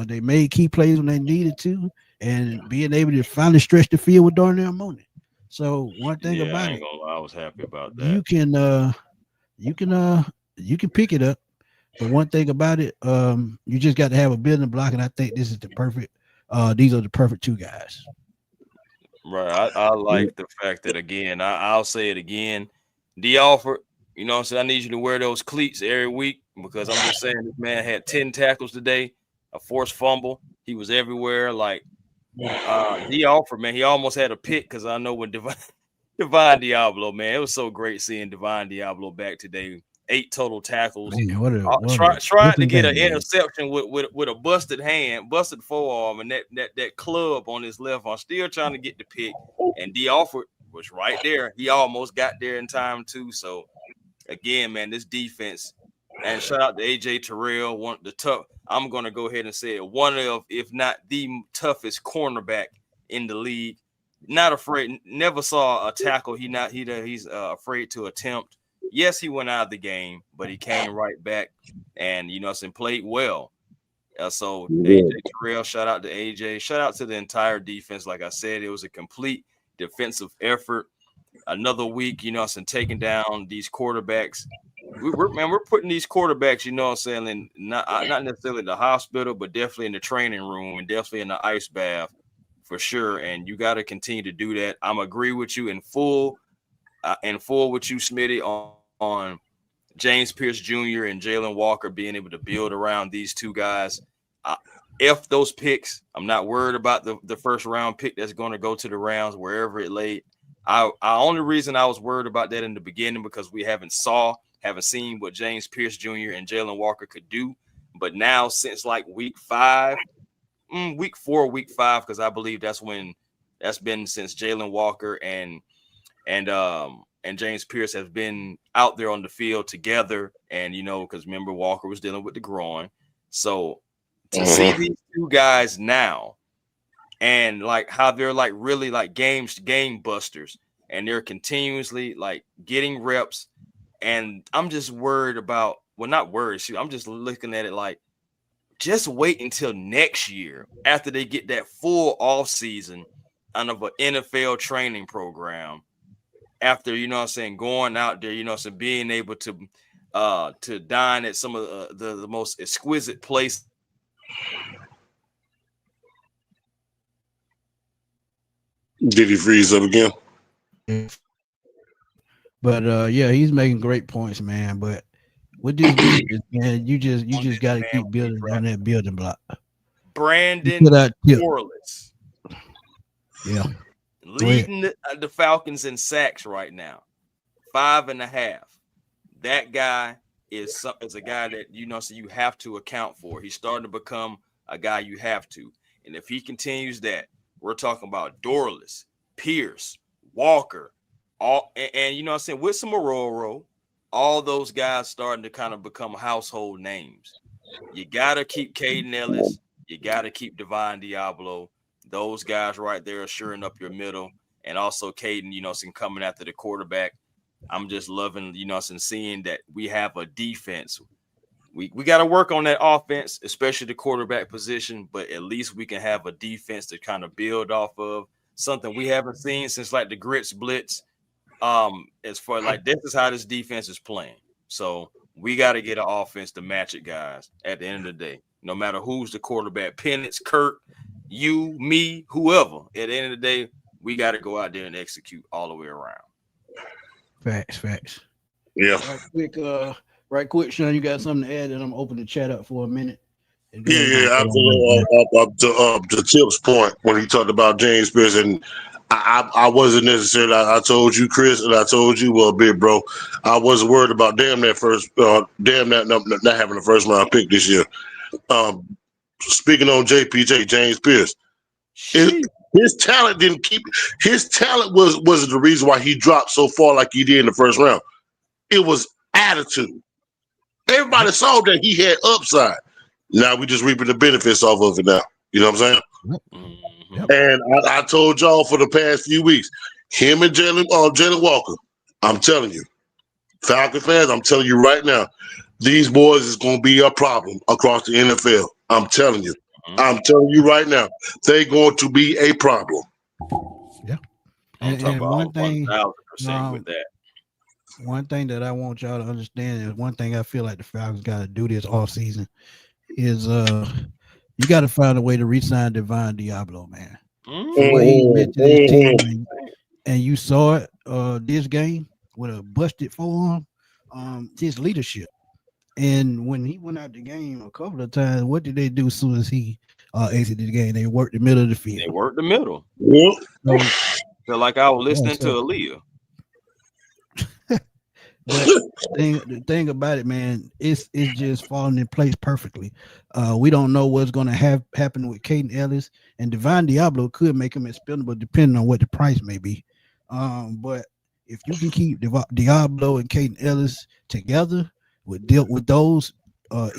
They made key plays when they needed to, and being able to finally stretch the field with Darnell Mooney. So one thing about it, I was happy about that. You can pick it up, but one thing about it, you just got to have a building block, and I think this is the perfect. These are the perfect 2 guys. Right. I like the fact that, again, I'll say it again. D. Offer, You know what I'm saying? I need you to wear those cleats every week because I'm just saying this man had 10 tackles today, a forced fumble. He was everywhere. Like D Alford, man, he almost had a pick because I know when Divine Diablo, man, it was so great seeing Divine Diablo back today. 8 total tackles. Man, Tried to get an interception with a busted hand, busted forearm, and that club on his left arm. Still trying to get the pick, and D Alford was right there. He almost got there in time too. So again, man, this defense, and shout out to AJ Terrell, one of the tough. I'm gonna go ahead and say it, one of, if not the toughest cornerback in the league. Not afraid. Never saw a tackle. He's afraid to attempt. Yes, he went out of the game, but he came right back and played well. So AJ Terrell, shout out to AJ. Shout out to the entire defense. Like I said, it was a complete defensive effort. Another week, taking down these quarterbacks. We're putting these quarterbacks, in not necessarily the hospital, but definitely in the training room and definitely in the ice bath for sure. And you got to continue to do that. I'm agree with you in full with you, Smitty, on James Pierce Jr. and Jalen Walker being able to build around these two guys. If those picks, I'm not worried about the first round pick that's going to go to the rounds wherever it laid. Only reason I was worried about that in the beginning because we haven't seen what James Pierce Jr. and Jalen Walker could do. But now since like week 4, week 5, because I believe that's been since Jalen Walker and James Pierce have been out there on the field together. And, because remember Walker was dealing with the groin. So to see these two guys now and like how they're like really like game busters and they're continuously like getting reps. And I'm just worried about, well, not worried. I'm just looking at it like, just wait until next year after they get that full off season out of an NFL training program. After, going out there, being able to dine at some of the most exquisite places. Did he freeze up again? But yeah, he's making great points, man. But with this defense, man, you just got to keep building on that building block. Brandon Corliss, yeah, leading the Falcons in sacks right now, 5.5. That guy is a guy that so you have to account for. He's starting to become a guy you have to, and if he continues that, we're talking about Dorless, Pierce, Walker, all and with some Aurora, all those guys starting to kind of become household names. You gotta keep Caden Ellis, you gotta keep Divine Diablo. Those guys right there are shoring up your middle, and also Caden, coming after the quarterback. I'm just loving, seeing that we have a defense. We got to work on that offense, especially the quarterback position, but at least we can have a defense to kind of build off of, something we haven't seen since like the Grits Blitz. As far like this is how this defense is playing. So we got to get an offense to match it, guys, at the end of the day. No matter who's the quarterback, Penix, Kurt, you, me, whoever, at the end of the day, we got to go out there and execute all the way around. Facts. Yeah. Right quick, Sean, you got something to add, and I'm open to chat up for a minute. Yeah, absolutely. Up to Chip's point when he talked about James Pierce, and I wasn't necessarily. I told you, Chris, and I told you, well, big bro, I wasn't worried about not having the first round pick this year. Speaking on JPJ, James Pierce, his talent didn't keep. His talent was the reason why he dropped so far like he did in the first round. It was attitude. Everybody saw that he had upside. Now we just reaping the benefits off of it now. You know what I'm saying? Yep. And I told y'all for the past few weeks, him and Jalen Walker, I'm telling you, Falcon fans, I'm telling you right now, these boys is going to be a problem across the NFL. I'm telling you. I'm telling you right now, they're going to be a problem. Yeah. And one thing, 1,000% with that. One thing that I want y'all to understand is one thing I feel like the Falcons got to do this off season is you got to find a way to re-sign Divine Diablo, man. The way he went to this team and you saw it this game with a busted forearm. his leadership. And when he went out the game a couple of times, what did they do as soon as he exited the game? They worked the middle of the field. They worked the middle. Yeah. So, Feel like I was yeah, listening to so Aaliyah. but the thing about it, man, it's just falling in place perfectly. We don't know what's going to happen with Caden Ellis, and Divine Diablo could make him expendable depending on what the price may be. But if you can keep Diablo and Caden Ellis together with those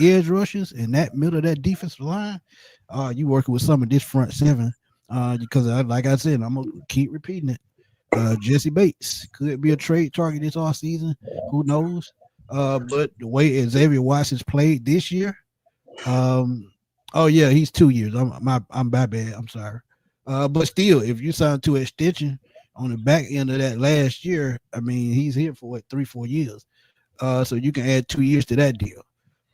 edge rushers in that middle of that defensive line, you working with some of this front seven. Because like I said, I'm gonna keep repeating it. Jesse Bates could be a trade target this off season. Who knows? But the way Xavier Watson's played this year, oh yeah, he's 2 years. I'm bad. I'm sorry. But still, if you sign to extension on the back end of that last year, I mean, he's here for what 3-4 years. So you can add 2 years to that deal.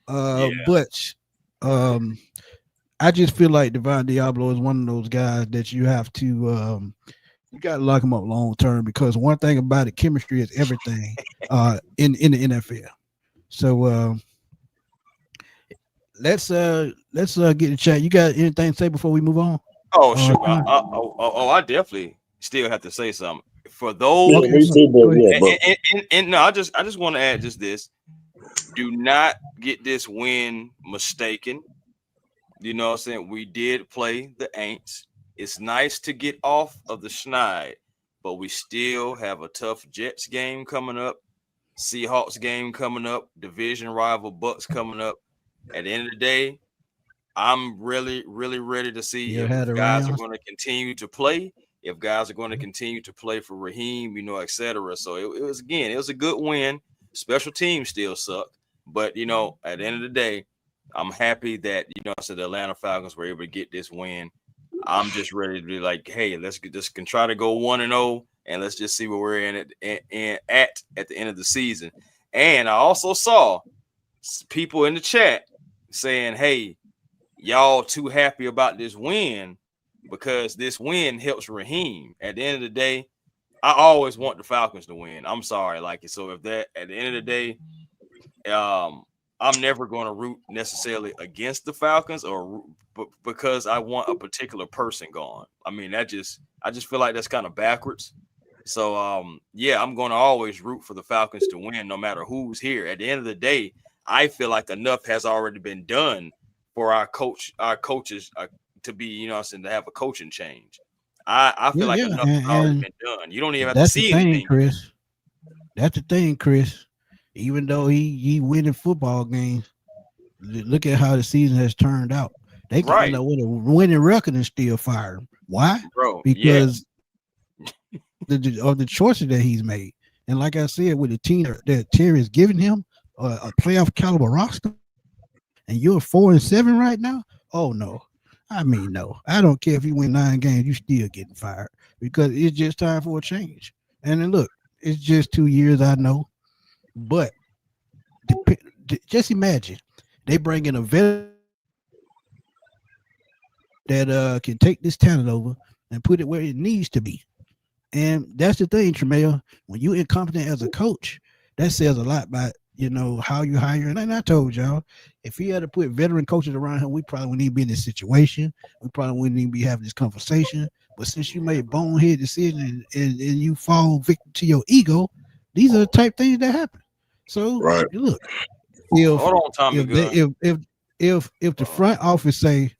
But I just feel like Divine Diablo is one of those guys that you have to you got to lock him up long term, because one thing about it, chemistry is everything in the NFL. So let's get the chat. You got anything to say before we move on? Oh, sure. I definitely still have to say something. For those, Okay, and no, I just want to add just this. Do not get this win mistaken. You know what I'm saying? We did play the Aints. It's nice to get off of the schneid, but we still have a tough Jets game coming up, Seahawks game coming up, division rival Bucks coming up. At the end of the day, I'm really, really ready to see if guys are going to continue to play, if guys are going to continue to play for Raheem, you know, etc. So it was a good win. Special teams still suck, but you know, at the end of the day, I'm happy that the Atlanta Falcons were able to get this win. I'm just ready to be like, hey, let's can try to go 1-0, and let's just see where we're in at the end of the season. And I also saw people in the chat saying, hey, y'all too happy about this win because this win helps Raheem. At the end of the day, I always want the Falcons to win. I'm sorry, so if that at the end of the day, I'm never going to root necessarily against the Falcons because I want a particular person gone. I mean, I just feel like that's kind of backwards. So, I'm going to always root for the Falcons to win no matter who's here. At the end of the day, I feel like enough has already been done for our coaches to be, to have a coaching change. I feel enough has already been done. You don't even have to see anything. Chris. That's the thing, Chris. Even though he winning football games, look at how the season has turned out. They can end up with a winning record and still fire him. Why? Bro, because of the choices that he's made. And like I said, with the team that Terry is giving him a playoff caliber roster, and you're 4-7 right now. Oh no, I mean no. I don't care if you win 9 games, you still getting fired because it's just time for a change. And then look, it's just 2 years, I know. But just imagine they bring in a veteran that can take this talent over and put it where it needs to be. And that's the thing, Tremaine. When you're incompetent as a coach, that says a lot about how you hire. And I told y'all, if he had to put veteran coaches around him, we probably wouldn't even be in this situation. We probably wouldn't even be having this conversation. But since you made bonehead decisions and you fall victim to your ego, these are the type things that happen. So look, if the front office say,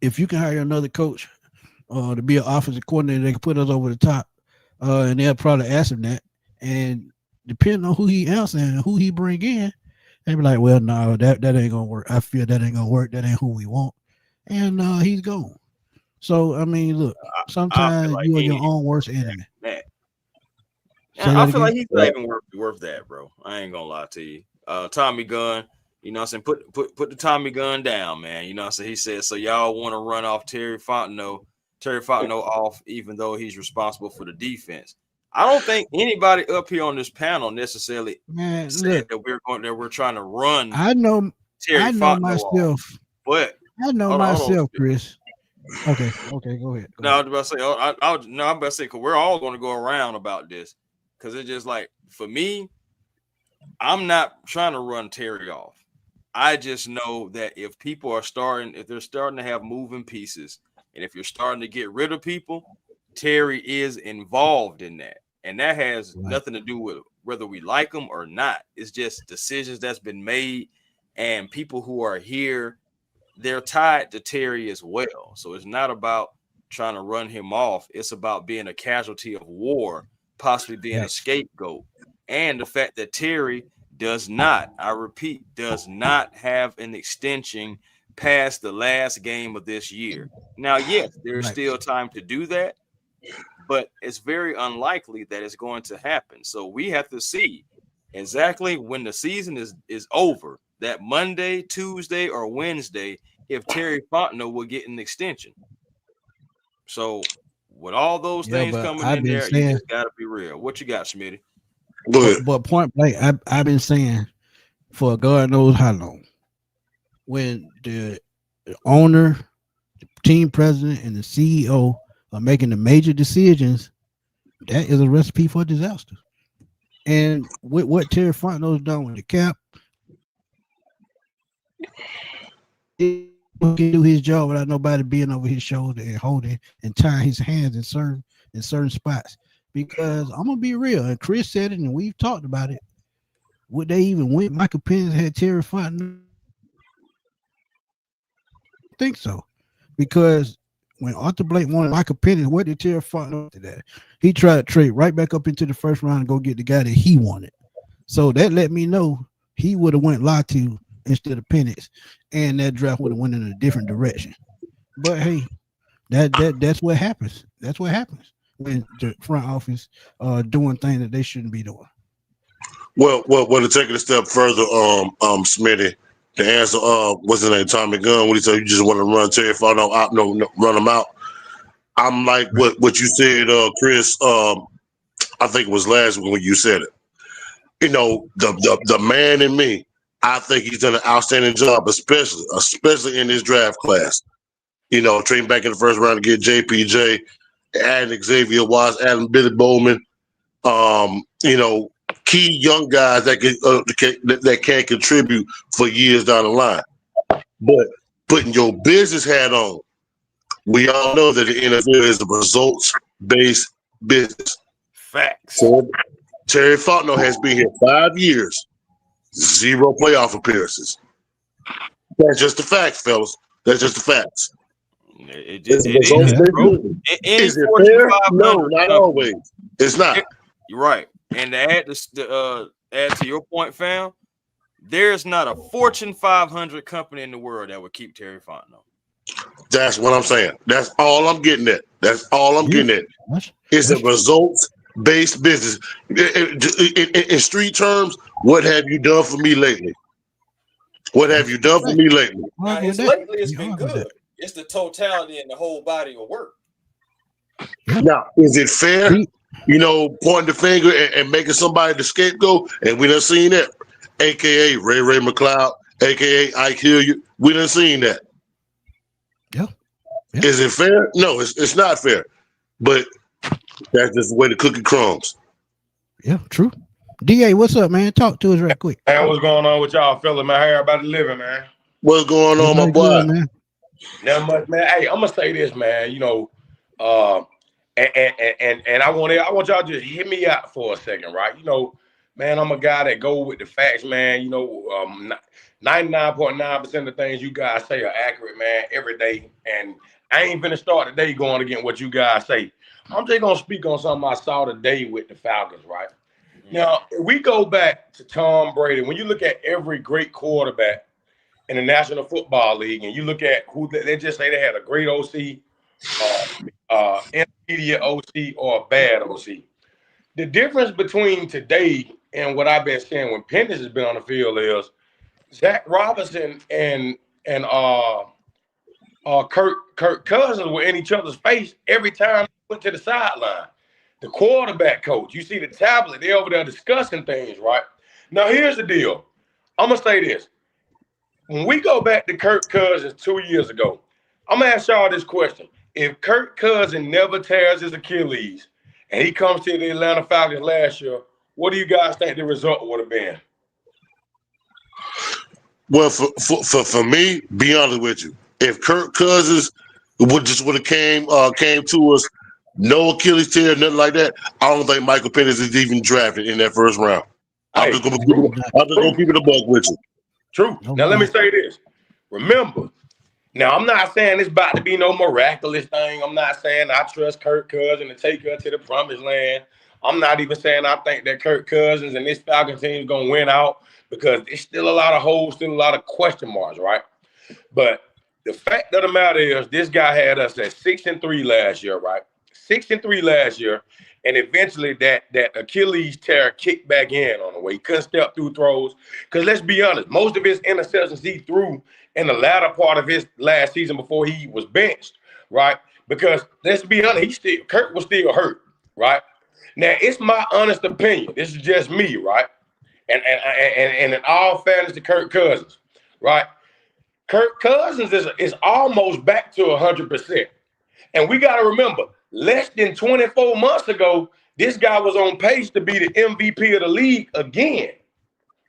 if you can hire another coach to be an offensive coordinator, they can put us over the top, and they'll probably ask him that. And depending on who he answers and who he bring in, they be like, well, no, that ain't gonna work. I feel that ain't gonna work. That ain't who we want, and he's gone. So I mean, look, sometimes you are your own worst enemy. I feel like he's not even worth that, bro. I ain't gonna lie to you. Tommy Gunn, put the Tommy Gunn down, man. He said, so y'all want to run off Terry Fontenot off, even though he's responsible for the defense. I don't think anybody up here on this panel necessarily said that we're trying to run. I know Terry Fontenot myself, off, but I know myself, Chris. Okay, go ahead. No, I was about to say, I'm about to say, because we're all going to go around about this, because it's just like, for me, I'm not trying to run Terry off. I just know that if they're starting to have moving pieces, and if you're starting to get rid of people, Terry is involved in that. And that has nothing to do with whether we like them or not. It's just decisions that's been made, and people who are here, they're tied to Terry as well. So it's not about trying to run him off. It's about being a casualty of war, possibly being a scapegoat. And the fact that Terry does not, I repeat, does not have an extension past the last game of this year. Now, yes, there's still time to do that, but it's very unlikely that it's going to happen. So we have to see exactly when the season is over, that Monday, Tuesday, or Wednesday, if Terry Fontenot will get an extension. So with all those things coming in there, you just got to be real. What you got, Smitty? But point blank, I've been saying for God knows how long, when the owner, the team president, and the CEO are making the major decisions, that is a recipe for disaster. And with what Terry Fontenot's done with the cap, he can do his job without nobody being over his shoulder and holding and tying his hands in certain spots. Because I'm gonna be real, and Chris said it, and we've talked about it. Would they even win? Michael Penix had Terry Fontenot. I think so, because when Arthur Blank wanted Michael Penix, what did Terry Fontenot do that? He tried to trade right back up into the first round and go get the guy that he wanted. So that let me know he would have went Latu instead of Penix, and that draft would have went in a different direction. But hey, that's what happens. That's what happens when the front office doing things that they shouldn't be doing. Well, to take it a step further, Smitty, the answer, what's his name, Tommy Gunn, when he said you just want to run Terry Fontenot out, no, run him out. I'm like what you said, Chris. I think it was last week when you said it. You know, the man in me, I think he's done an outstanding job, especially in this draft class. You know, trading back in the first round to get JPJ, adding Xavier Watts, adding Billy Bowman. You know, key young guys that can contribute for years down the line. But putting your business hat on, we all know that the NFL is a results-based business. Facts. So Terry Fontenot has been here 5 years, 0 playoff appearances. That's just the facts, fellas. That's just the facts. Is it fair? No, not always. It's not. You're right. And to add to your point, fam, there's not a Fortune 500 company in the world that would keep Terry Fontenot. That's what I'm saying. That's all I'm getting at. That's all I'm getting at. It's a results-based business. In street terms, what have you done for me lately? What have you done for me lately? Lately, it's been good. It's the totality and the whole body of work. Now, is it fair? You know, pointing the finger and making somebody the scapegoat, and we done seen that. AKA Ray McLeod, AKA Ike Hilliard. We done seen that. Yeah. Is it fair? No, it's not fair. But that's just the way the cookie crumbs. Yeah, true. DA, what's up, man? Talk to us right quick. Man, what's going on with y'all, fella? Man, how everybody living, man? What's going on, my boy? Man? Not much, man. Hey, I'm gonna say this, man. You know, and I want y'all to just hear me out for a second, right? You know, man, I'm a guy that go with the facts, man. You know, 99.9% of things you guys say are accurate, man, every day. And I ain't finna start the day going against what you guys say. I'm just gonna speak on something I saw today with the Falcons, right? Mm-hmm. Now, if we go back to Tom Brady, when you look at every great quarterback in the National Football League, and you look at who they just say they had a great OC, intermediate OC, or a bad OC. The difference between today and what I've been saying when Penix has been on the field is Zach Robinson and Kirk Cousins were in each other's face every time they went to the sideline. The quarterback coach, you see the tablet, they're over there discussing things, right? Now, here's the deal. I'm going to say this. When we go back to Kirk Cousins 2 years ago, I'm gonna ask y'all this question: if Kirk Cousins never tears his Achilles and he comes to the Atlanta Falcons last year, what do you guys think the result would have been? Well, for me, be honest with you, if Kirk Cousins would have came to us, no Achilles tear, nothing like that, I don't think Michael Penix is even drafted in that first round. I'm just gonna keep it a buck with you. True. Now let me say this. Remember, now I'm not saying it's about to be no miraculous thing. I'm not saying I trust Kirk Cousins to take her to the promised land. I'm not even saying I think that Kirk Cousins and this Falcons team is gonna win out, because there's still a lot of holes, still a lot of question marks, right? But the fact of the matter is, this guy had us at 6-3 last year, right? 6-3 last year, and eventually that Achilles tear kicked back in on the way. He couldn't step through throws. Because let's be honest, most of his interceptions he threw in the latter part of his last season before he was benched, right? Because let's be honest, Kirk was still hurt, right? Now, it's my honest opinion. This is just me, right? And in all fairness to Kirk Cousins, right? Kirk Cousins is almost back to 100%. And we got to remember, less than 24 months ago, this guy was on pace to be the MVP of the league again,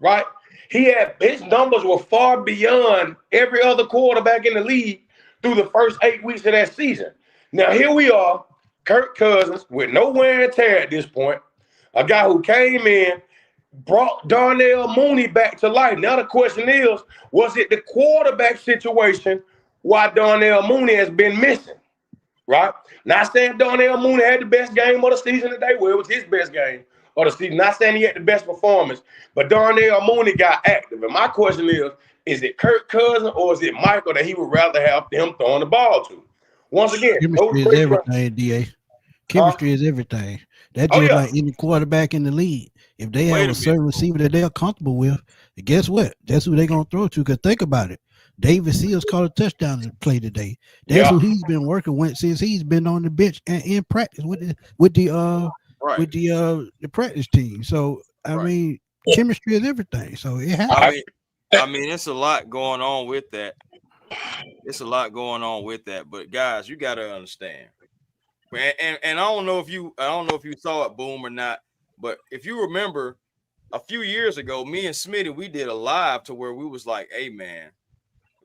right? His numbers were far beyond every other quarterback in the league through the first 8 weeks of that season. Now, here we are, Kirk Cousins, with no wear and tear at this point, a guy who came in, brought Darnell Mooney back to life. Now the question is, was it the quarterback situation why Darnell Mooney has been missing, right? Not saying Darnell Mooney had the best game of the season today. Well, it was his best game of the season. Not saying he had the best performance, but Darnell Mooney got active. And my question is it Kirk Cousins or is it Michael that he would rather have him throwing the ball to? Once again, chemistry is everything, DA. Chemistry is everything. That's just like any quarterback in the league. If they have a certain receiver that they're comfortable with, guess what? That's who they're going to throw to. Because think about it. David Seals caught a touchdown play today. That's who he's been working with since he's been on the bench and in practice with the practice team. So I mean, chemistry is everything. So it happens. I mean, it's a lot going on with that. But guys, you got to understand. And I don't know if you saw it, Boom, or not. But if you remember, a few years ago, me and Smitty, we did a live to where we was like, "Hey, man,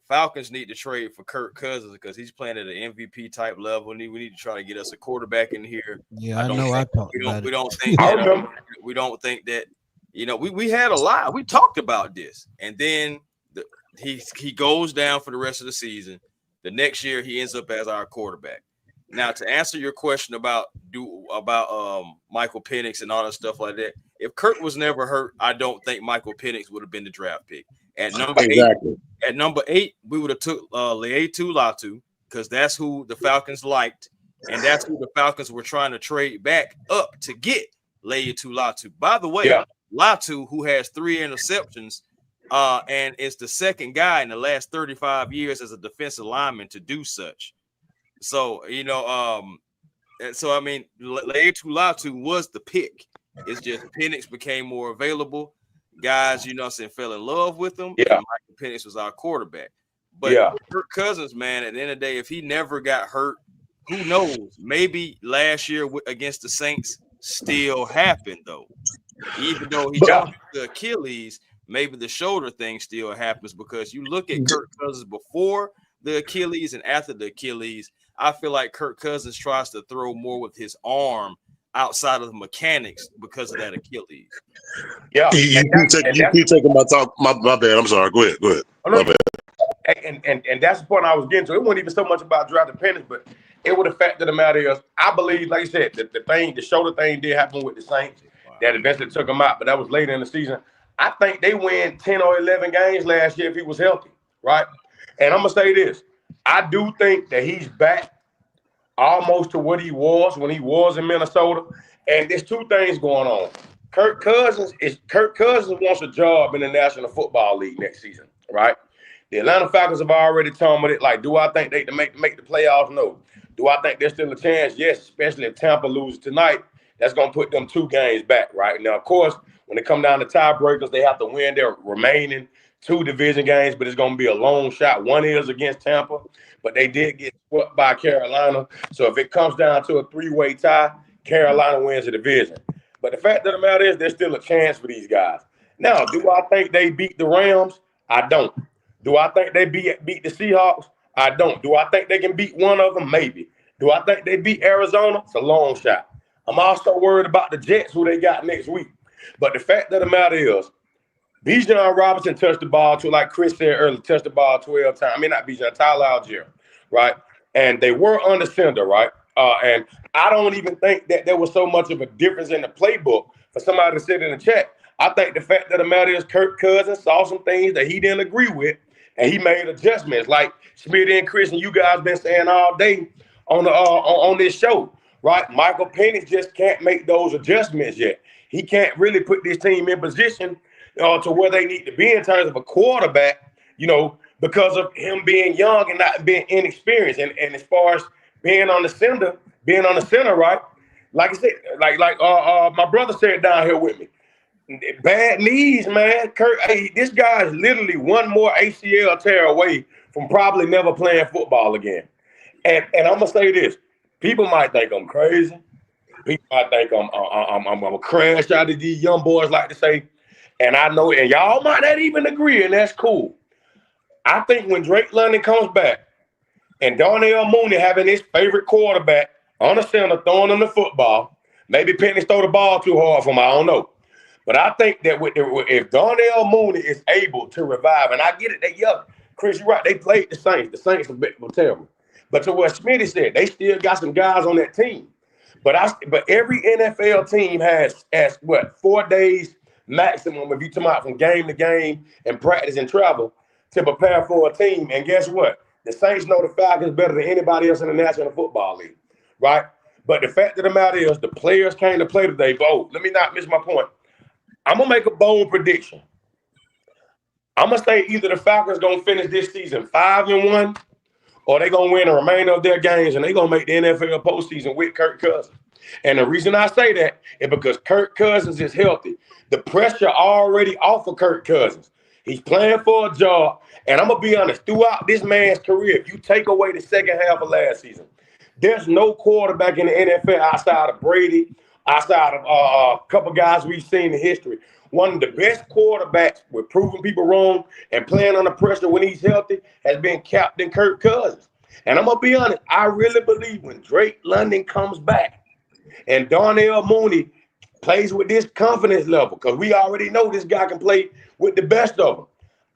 Falcons need to trade for Kirk Cousins because he's playing at an MVP type level. And we need to try to get us a quarterback in here." Yeah, I know. We don't think that. You know, we had a live. We talked about this, and then he goes down for the rest of the season. The next year, he ends up as our quarterback. Now, to answer your question about Michael Penix and all that stuff like that, if Kirk was never hurt, I don't think Michael Penix would have been the draft pick. At number 8, we would have took Laiatu Latu because that's who the Falcons liked, and that's who the Falcons were trying to trade back up to get Laiatu Latu. By the way, Latu, who has 3 interceptions, and is the second guy in the last 35 years as a defensive lineman to do such. So, you know, so I mean, Laiatu Latu was the pick. It's just Penix became more available. Guys, you know, fell in love with him. Yeah, Michael Penix was our quarterback. But Kirk Cousins, man, at the end of the day, if he never got hurt, who knows? Maybe last year against the Saints still happened, though. Even though he got the Achilles, maybe the shoulder thing still happens because you look at Kirk Cousins before the Achilles and after the Achilles. I feel like Kirk Cousins tries to throw more with his arm outside of the mechanics because of that Achilles. Yeah, you keep taking my talk. My bad. I'm sorry. Go ahead. My bad. And that's the point I was getting to. It wasn't even so much about drafting Penix, but it was the fact of the matter is, I believe, like you said, the shoulder thing did happen with the Saints. That eventually took him out, but that was later in the season. I think they win 10 or 11 games last year if he was healthy, right? And I'm going to say this. I do think that he's back almost to what he was when he was in Minnesota. And there's 2 things going on. Kirk Cousins wants a job in the National Football League next season, right? The Atlanta Falcons have already told me, like, do I think they can make the playoffs? No. Do I think there's still a chance? Yes, especially if Tampa loses tonight. That's going to put them 2 games back, right? Now, of course, when it comes down to tiebreakers, they have to win their remaining 2 division games, but it's going to be a long shot. One is against Tampa, but they did get swept by Carolina. So if it comes down to a 3-way tie, Carolina wins the division. But the fact of the matter is there's still a chance for these guys. Now, do I think they beat the Rams? I don't. Do I think they beat the Seahawks? I don't. Do I think they can beat one of them? Maybe. Do I think they beat Arizona? It's a long shot. I'm also worried about the Jets, who they got next week. But the fact of the matter is, Bijan Robinson touched the ball, like Chris said earlier, touched the ball 12 times. I mean, not Bijan, Tyler Algier, right? And they were under center, right? And I don't even think that there was so much of a difference in the playbook for somebody to sit in the chat. I think the fact of the matter is Kirk Cousins saw some things that he didn't agree with, and he made adjustments, like Smitty and Chris and you guys been saying all day on this show, right? Michael Penix just can't make those adjustments yet. He can't really put this team in position to where they need to be in terms of a quarterback, because of him being young and not being inexperienced. And as far as being on the center, right? Like I said, like my brother said down here with me, bad knees, man. Kurt, hey, this guy is literally one more ACL tear away from probably never playing football again. And I'm gonna say this: people might think I'm crazy. People might think I'm a crash out of these young boys like to say. And I know, and y'all might not even agree, and that's cool. I think when Drake London comes back and Darnell Mooney having his favorite quarterback on the center throwing him the football, maybe Penix throw the ball too hard for him, I don't know. But I think that if Darnell Mooney is able to revive, and I get it, they young. Chris, you're right, they played the Saints. The Saints were terrible. But to what Smitty said, they still got some guys on that team. But every NFL team has 4 days maximum, if you talk about from game to game and practice and travel, to prepare for a team. And guess what? The Saints know the Falcons better than anybody else in the National Football League, right? But the fact of the matter is the players came to play today. But let me not miss my point. I'm going to make a bold prediction. I'm going to say either the Falcons going to finish this season 5-1, or they're going to win the remainder of their games, and they're going to make the NFL postseason with Kirk Cousins. And the reason I say that is because Kirk Cousins is healthy. The pressure already off of Kirk Cousins. He's playing for a job. And I'm going to be honest, throughout this man's career, if you take away the second half of last season, there's no quarterback in the NFL outside of Brady, outside of a couple guys we've seen in history. One of the best quarterbacks with proving people wrong and playing under pressure when he's healthy has been Captain Kirk Cousins. And I'm going to be honest, I really believe when Drake London comes back and Darnell Mooney plays with this confidence level, because we already know this guy can play with the best of them,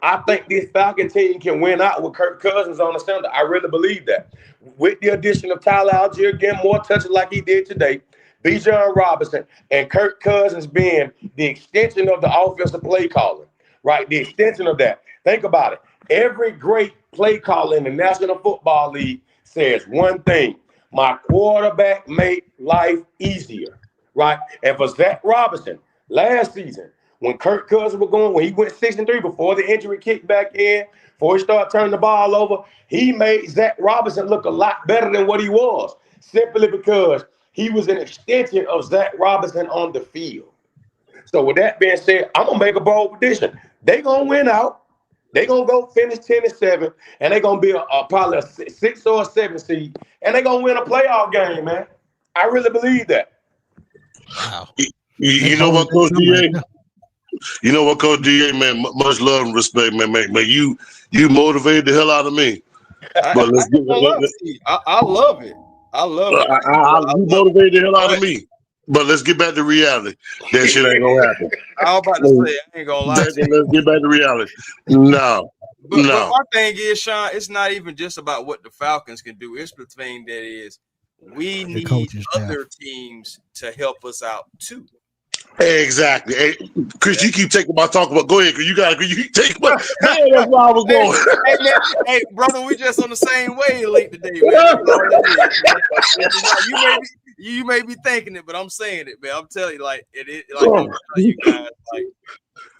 I think this Falcon team can win out with Kirk Cousins on the center. I really believe that. With the addition of Tyler Algier getting more touches like he did today, Bijan Robinson, and Kirk Cousins being the extension of the offensive play caller, right? The extension of that. Think about it. Every great play caller in the National Football League says one thing: my quarterback made life easier, right? And for Zach Robinson, last season, when Kirk Cousins was going, when he went 6-3 before the injury kicked back in, before he started turning the ball over, he made Zach Robinson look a lot better than what he was, simply because he was an extension of Zach Robinson on the field. So with that being said, I'm going to make a bold prediction. They're going to win out. They're going to go finish 10-7, and they're going to be probably a 6 or a 7 seed, and they're going to win a playoff game, man. I really believe that. Wow. You know what, Coach DA? You know what, Coach DA, man, much love and respect, man. You motivated the hell out of me. But let's get I love it. I love it. You motivated the hell out of me. But let's get back to reality. That shit ain't gonna happen. I was about to say, I ain't gonna lie. Let's get back to reality. No. But my thing is, Sean, it's not even just about what the Falcons can do. It's the thing that is, we need other teams to help us out too. Exactly. Hey, Chris, you keep taking my talk about. Go ahead, Chris. You keep my. Man, that's where I was going. Hey, brother, we just on the same wavelength today, man. You may be thinking it, but I'm saying it, man. I'm telling you, like it is. Like I'm telling you guys,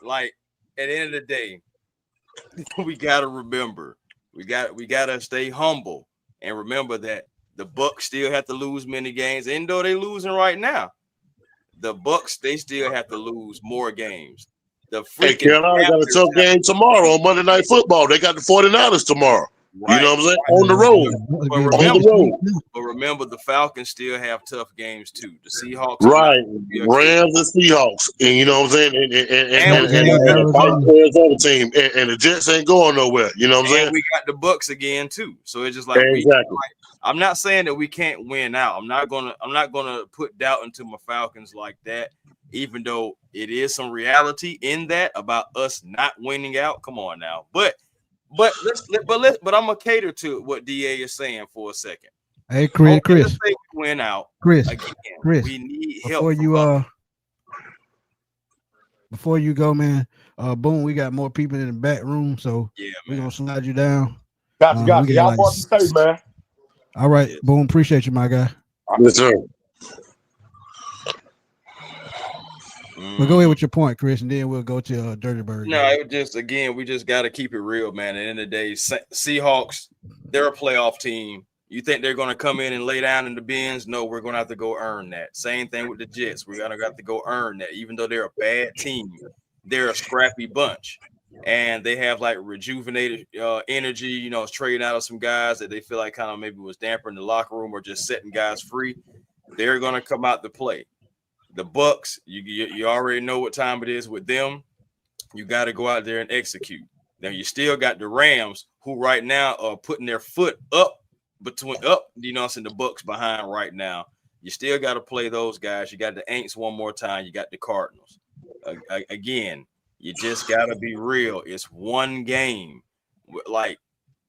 like at the end of the day, we gotta remember, we gotta stay humble and remember that the Bucs still have to lose many games, even though they're losing right now. The Bucs, they still have to lose more games. the Hey, freaking Carolina got a Panthers tough game tomorrow on Monday Night Football. They got the 49ers tomorrow. Right. You know what I'm saying? On the road. But remember, the Falcons still have tough games too. The Seahawks, Right, Rams and Seahawks, and you know what I'm saying, and Arizona team, and the Jets ain't going nowhere. You know what I'm saying? And we got the Bucks again too. So it's just like exactly. I'm not saying that we can't win out. I'm not gonna put doubt into my Falcons like that. Even though it is some reality in that about us not winning out. Come on now, but I'm gonna cater to what DA is saying for a second. Hey, Chris, let's say we win out. Chris, again, Chris, we need before help. Before you go, man. Boom, we got more people in the back room, so yeah, we're gonna slide you down. Gotcha. Y'all brought the stage, man. All right, Boom, appreciate you, my guy. Yes, sir. We'll go ahead with your point, Chris, and then we'll go to Dirty Bird. No, it just we just got to keep it real, man. At the end of the day, Seahawks, they're a playoff team. You think they're going to come in and lay down in the bins? No, we're going to have to go earn that. Same thing with the Jets. We're going to have to go earn that. Even though they're a bad team, they're a scrappy bunch. And they have like rejuvenated energy, you know, trading out of some guys that they feel like kind of maybe was dampening the locker room or just setting guys free. They're going to come out to play. The Bucks, you already know what time it is with them. You got to go out there and execute. Now you still got the Rams, who right now are putting their foot up, you know, the Bucks behind right now. You still got to play those guys. You got the Aints one more time. You got the Cardinals. Again, you just got to be real. It's one game. Like,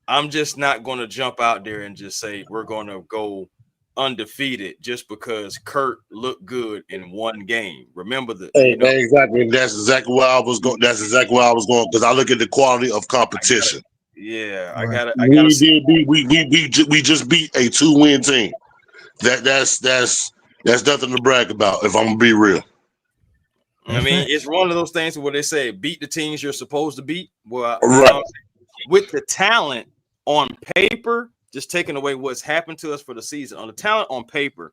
I'm just not going to jump out there and just say we're going to go undefeated just because Kurt looked good in one game. Remember that. Exactly. That's exactly where I was going. Because I look at the quality of competition. I We just beat a 2-win team. That's nothing to brag about. If I'm gonna be real. I mean, it's one of those things where they say beat the teams you're supposed to beat. Well, right. With the talent on paper, just taking away what's happened to us for the season, on the talent on paper,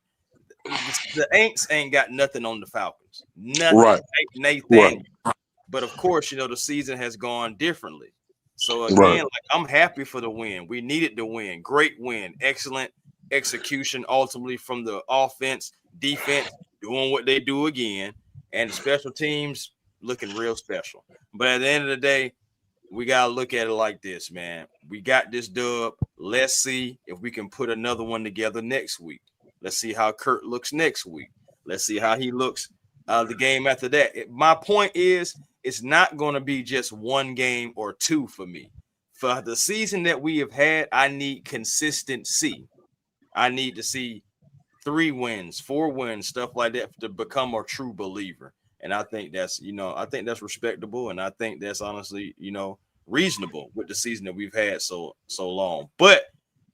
the Aints ain't got nothing on the Falcons. Nothing. Right. Nathan. Right. But of course, you know, the season has gone differently. So again, like, I'm happy for the win. We needed the win. Great win. Excellent execution ultimately from the offense, defense doing what they do again, and the special teams looking real special. But at the end of the day, we got to look at it like this, man. We got this dub. Let's see if we can put another one together next week. Let's see how Kurt looks next week. Let's see how he looks the game after that. My point is, it's not going to be just one game or two for me. For the season that we have had, I need consistency. I need to see 3 wins, 4 wins, stuff like that to become a true believer. And I think that's, respectable. And I think that's honestly, reasonable with the season that we've had so long. But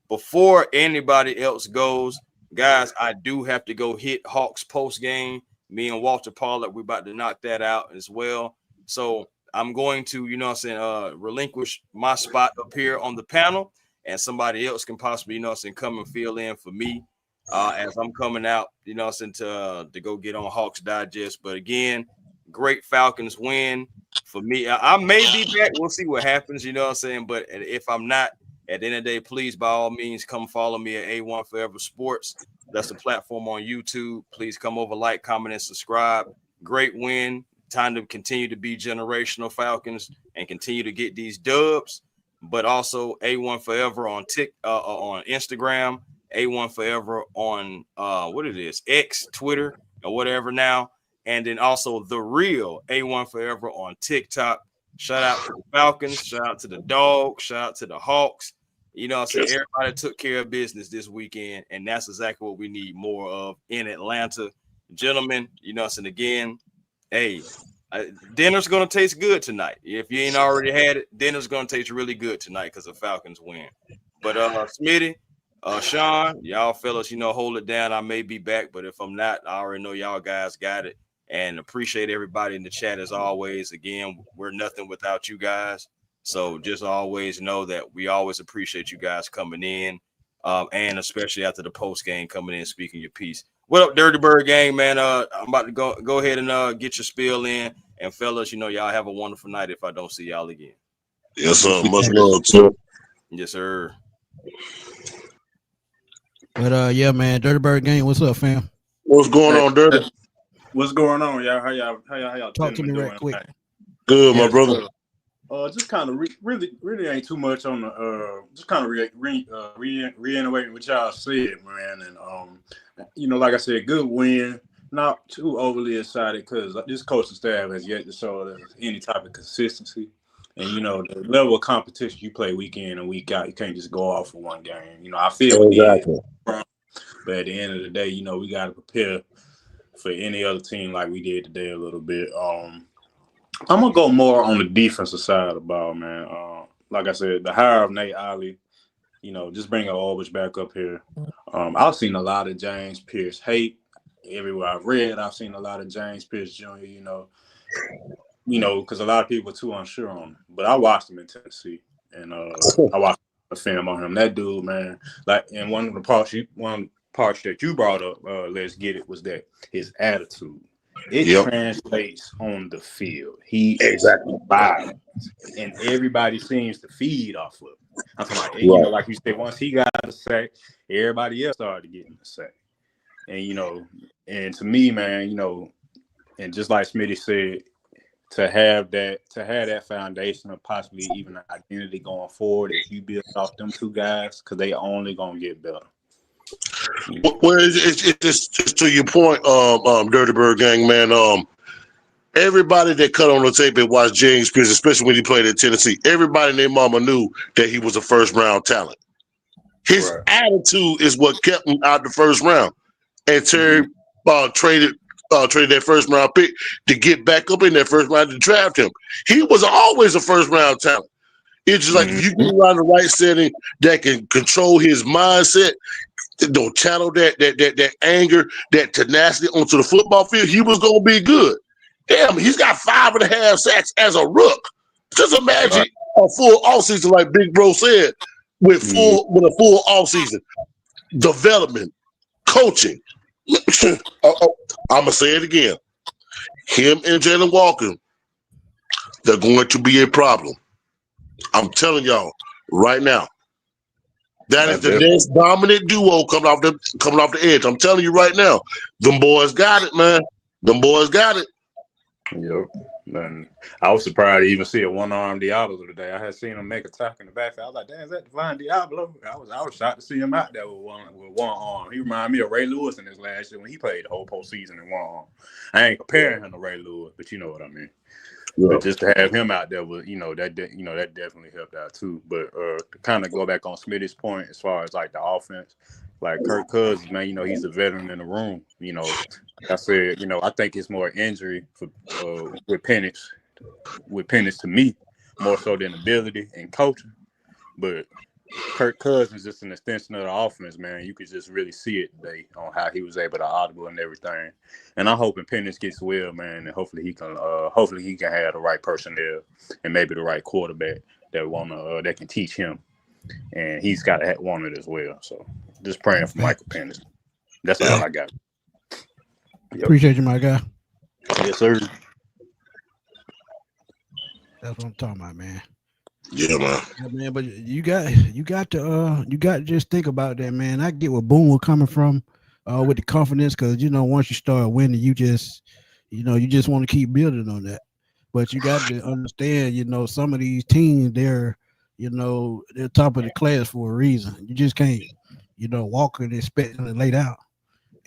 before anybody else goes, guys, I do have to go hit Hawks post game. Me and Walter Pollard, we're about to knock that out as well. So I'm going to, relinquish my spot up here on the panel, and somebody else can possibly, come and fill in for me as I'm coming out, to go get on Hawks Digest. But again, great Falcons win for me. I may be back. We'll see what happens, But if I'm not, at the end of the day, please, by all means, come follow me at A1 Forever Sports. That's the platform on YouTube. Please come over, like, comment, and subscribe. Great win. Time to continue to be generational Falcons and continue to get these dubs. But also A1 Forever on on Instagram, A1 Forever on X, Twitter, or whatever now. And then also the real A1 Forever on TikTok. Shout out to the Falcons. Shout out to the Dogs. Shout out to the Hawks. Everybody took care of business this weekend, and that's exactly what we need more of in Atlanta. Gentlemen, and again, hey, dinner's going to taste good tonight. If you ain't already had it, dinner's going to taste really good tonight because the Falcons win. But Smitty, Sean, y'all fellas, hold it down. I may be back, but if I'm not, I already know y'all guys got it. And appreciate everybody in the chat as always. Again, we're nothing without you guys. So just always know that we always appreciate you guys coming in, and especially after the post game coming in, speaking your piece. What up, Dirty Bird gang, man? I'm about to go ahead and get your spiel in. And fellas, y'all have a wonderful night if I don't see y'all again. Yes, sir. Much love, too. Yes, sir. But yeah, man, Dirty Bird Gang, what's up, fam? What's going on, Dirty? What's going on, y'all? How y'all Talk to me doing right quick. Good, my brother. Just kind of really ain't too much on the just kind of reiterating what y'all said, man. And like I said, good win. Not too overly excited because this coaching staff has yet to show us any type of consistency. And the level of competition you play week in and week out, you can't just go off for one game. I feel Exactly. but at the end of the day, we got to prepare for any other team like we did today a little bit. I'm gonna go more on the defensive side of the ball, man. Like I said, the hire of Nate Ollie, just bringing Albridge back up here. I've seen a lot of James Pierce hate everywhere I've read. I've seen a lot of James Pierce Jr. Because a lot of people are too unsure on him. But I watched him in Tennessee, and I watched a film on him. That dude, man, and one of the parts that you brought up, let's get it, was that his attitude. It translates on the field. He is violent, and everybody seems to feed off of it. I'm talking about, like you said, once he got a sack, everybody else started getting a sack. And and to me, man, and just like Smitty said, to have that foundation of possibly even an identity going forward, if you build off them two guys, because they only gonna get better. Well, it's just to your point, Dirty Bird Gang, man. Everybody that cut on the tape and watched James Pierce, especially when he played at Tennessee, everybody and their mama knew that he was a first-round talent. His attitude is what kept him out the first round. And Terry traded that first-round pick to get back up in that first round to draft him. He was always a first-round talent. It's just like if you get around the right setting that can control his mindset, don't channel that anger, that tenacity onto the football field, he was going to be good. Damn, he's got 5.5 sacks as a rook. Just imagine a full offseason, like Big Bro said, with a full offseason. Development, coaching. I'm going to say it again. Him and Jalen Walker, they're going to be a problem. I'm telling y'all right now. That is the next dominant duo coming off the edge. I'm telling you right now, them boys got it, man. Them boys got it. Yep. And I was surprised to even see a one-arm Diablo today. I had seen him make a tackle in the backfield. I was like, damn, is that Divine Diablo? I was shocked to see him out there with one arm. He reminded me of Ray Lewis in his last year when he played the whole postseason in one arm. I ain't comparing him to Ray Lewis, but you know what I mean. Yeah. But just to have him out there was, that definitely helped out too. But to kind of go back on Smitty's point as far as like the offense, like Kirk Cousins, man, he's a veteran in the room. Like I said, I think it's more injury for with Penix to me, more so than ability and coaching. But Kirk Cousins is an extension of the offense, man. You could just really see it today on how he was able to audible and everything. And I'm hoping Penix gets well, man, and hopefully he can have the right personnel and maybe the right quarterback that can teach him. And he's got to want it as well. So just praying for Michael Penix. That's all I got. Yep. Appreciate you, my guy. Yes, sir. That's what I'm talking about, man. Yeah, man. Yeah, man, but you got to just think about that, man. I get where Boone was coming from with the confidence, because once you start winning, you just want to keep building on that. But you got to understand, some of these teams, they're top of the class for a reason. You just can't, walk and expect them to lay down.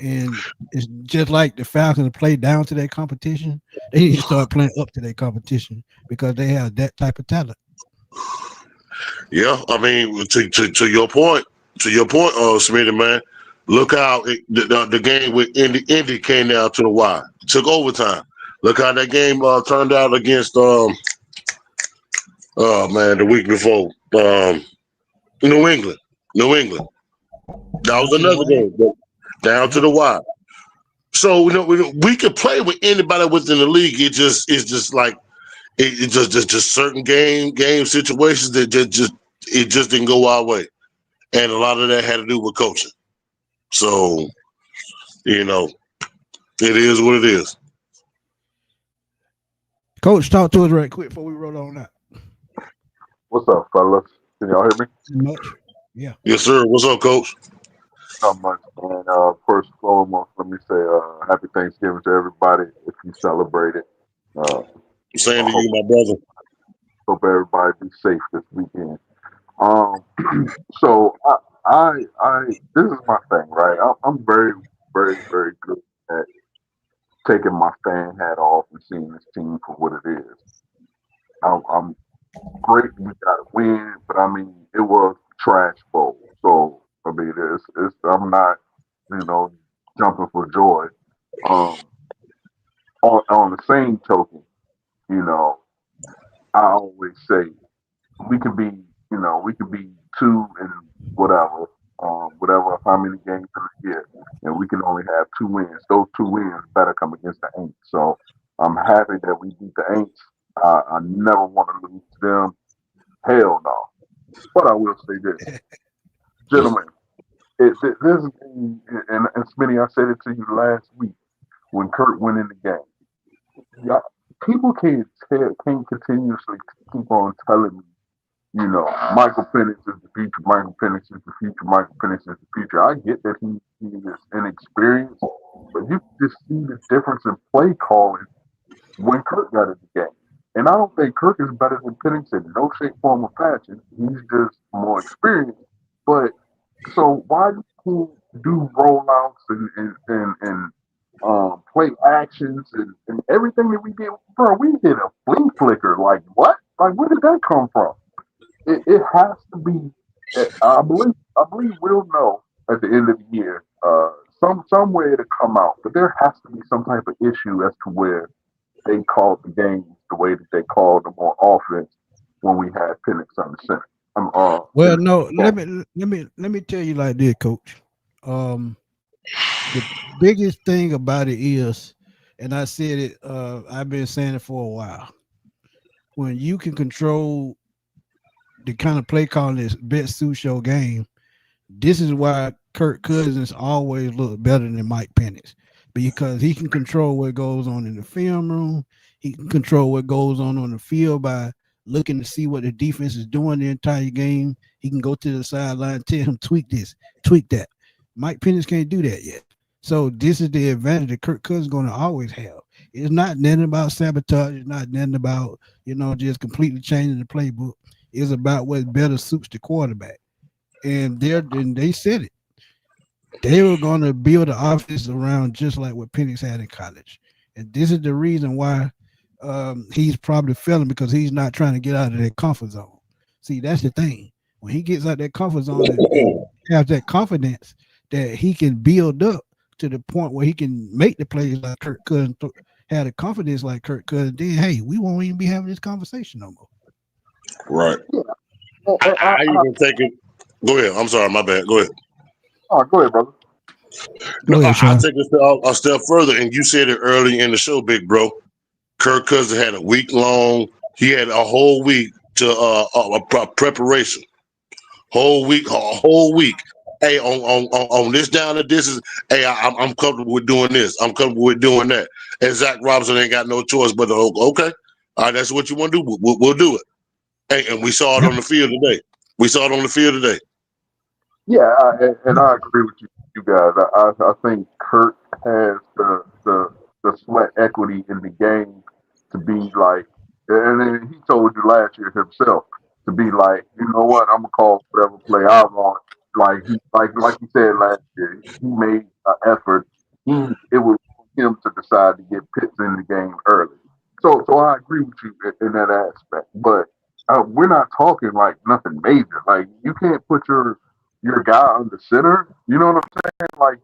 And it's just like the Falcons play down to their competition. They need to start playing up to their competition because they have that type of talent. Yeah, I mean, to your point, Smitty, man. Look how the game with Indy came down to the wire. Took overtime. Look how that game turned out against the week before New England. That was another game down to the wire. So we could play with anybody within the league. It's just like it just certain game situations that just didn't go our way, and a lot of that had to do with coaching. So it is what it is. Coach, talk to us right quick before we roll on out. What's up, fellas? Can y'all hear me? Much. Yeah. Yes, sir. What's up, Coach? Not much. And first and foremost, let me say happy Thanksgiving to everybody if you celebrate it. Uh, Saying I to you, my brother. hope everybody be safe this weekend. Um, so this is my thing, right? I'm very, very, very good at taking my fan hat off and seeing this team for what it is. I'm great. We got a win, but I mean, it was trash bowl. So I mean, it's I'm not, you know, jumping for joy. Um, on the same token, you know, I always say we could be, we could be two and whatever, whatever how many games in a year, and we can only have two wins. Those two wins better come against the Aints. So I'm happy that we beat the Aints. I never want to lose to them. Hell no. But I will say this, gentlemen, this is, and Smitty, I said it to you last week when Kurt went in the game. Yeah, people can't continuously keep on telling me, Michael Penix is the future. Michael Penix is the future. Michael Penix is the future. I get that he is inexperienced, but you just see the difference in play calling when Kirk got in the game. And I don't think Kirk is better than Penix in no shape, form, or fashion. He's just more experienced. But so why do you do rollouts and play actions and everything that we did? Bro, we did a flea flicker. Like what? Like where did that come from? It has to be. I believe we'll know at the end of the year. Some way to come out, but there has to be some type of issue as to where they called the games the way that they called them on offense when we had Penix on the center. Well, no, let me tell you like this, Coach. Um, the biggest thing about it is, and I said it, I've been saying it for a while. When you can control the kind of play calling this best suit your game, this is why Kirk Cousins always look better than Mike Penix because he can control what goes on in the film room. He can control what goes on the field by looking to see what the defense is doing the entire game. He can go to the sideline, tell him tweak this, tweak that. Mike Penix can't do that yet. So this is the advantage that Kirk Cousins is going to always have. It's not nothing about sabotage. It's not nothing about just completely changing the playbook. It's about what better suits the quarterback. And they said it. They were going to build the offense around just like what Penix had in college. And this is the reason why he's probably failing because he's not trying to get out of that comfort zone. See, that's the thing. When he gets out that comfort zone and has that confidence that he can build up to the point where he can make the plays like Kirk Cousins, had a confidence like Kirk Cousins, then, hey, we won't even be having this conversation no more. Right. I even take it. Go ahead. I'm sorry. My bad. Go ahead. Oh, go ahead, brother. Go ahead, I Sean. take it a step further, and you said it early in the show, big bro. Kirk Cousins had a week long. He had a whole week to preparation. A whole week. Hey, on this down to this is. Hey, I'm comfortable with doing this. I'm comfortable with doing that. And Zach Robinson ain't got no choice but to okay. All right, that's what you want to do. We'll do it. Hey, and we saw it on the field today. Yeah, and I agree with you guys. I think Kurt has the sweat equity in the game to be like, and then he told you last year himself to be like, you know what, I'm gonna call whatever play I want. Like he said last year, he made an effort. It was him to decide to get Pitts in the game early. So I agree with you in that aspect, but we're not talking like nothing major. Like you can't put your guy on the center. You know what I'm saying? Like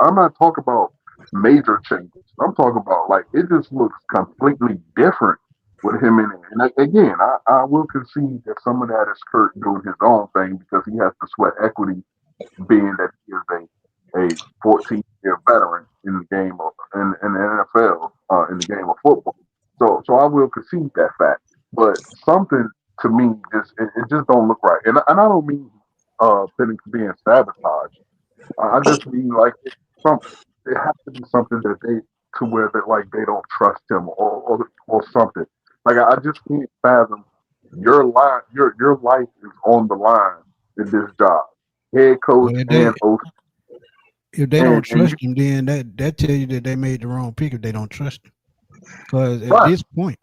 I'm not talking about major changes. I'm talking about like it just looks completely different with him in it. And again, I will concede that some of that is Kurt doing his own thing because he has the sweat equity, being that he is a 14-year veteran in the game of in the NFL, in the game of football. So I will concede that fact. But something to me it just don't look right. And I don't mean Penix being sabotaged. I just mean like it has to be something that they to where that like they don't trust him or something. Like I just can't fathom your line. Your life is on the line in this job, head coach Well, and OC, if they don't and you trust him, then that tell you that they made the wrong pick if they don't trust him. Because at right. this point,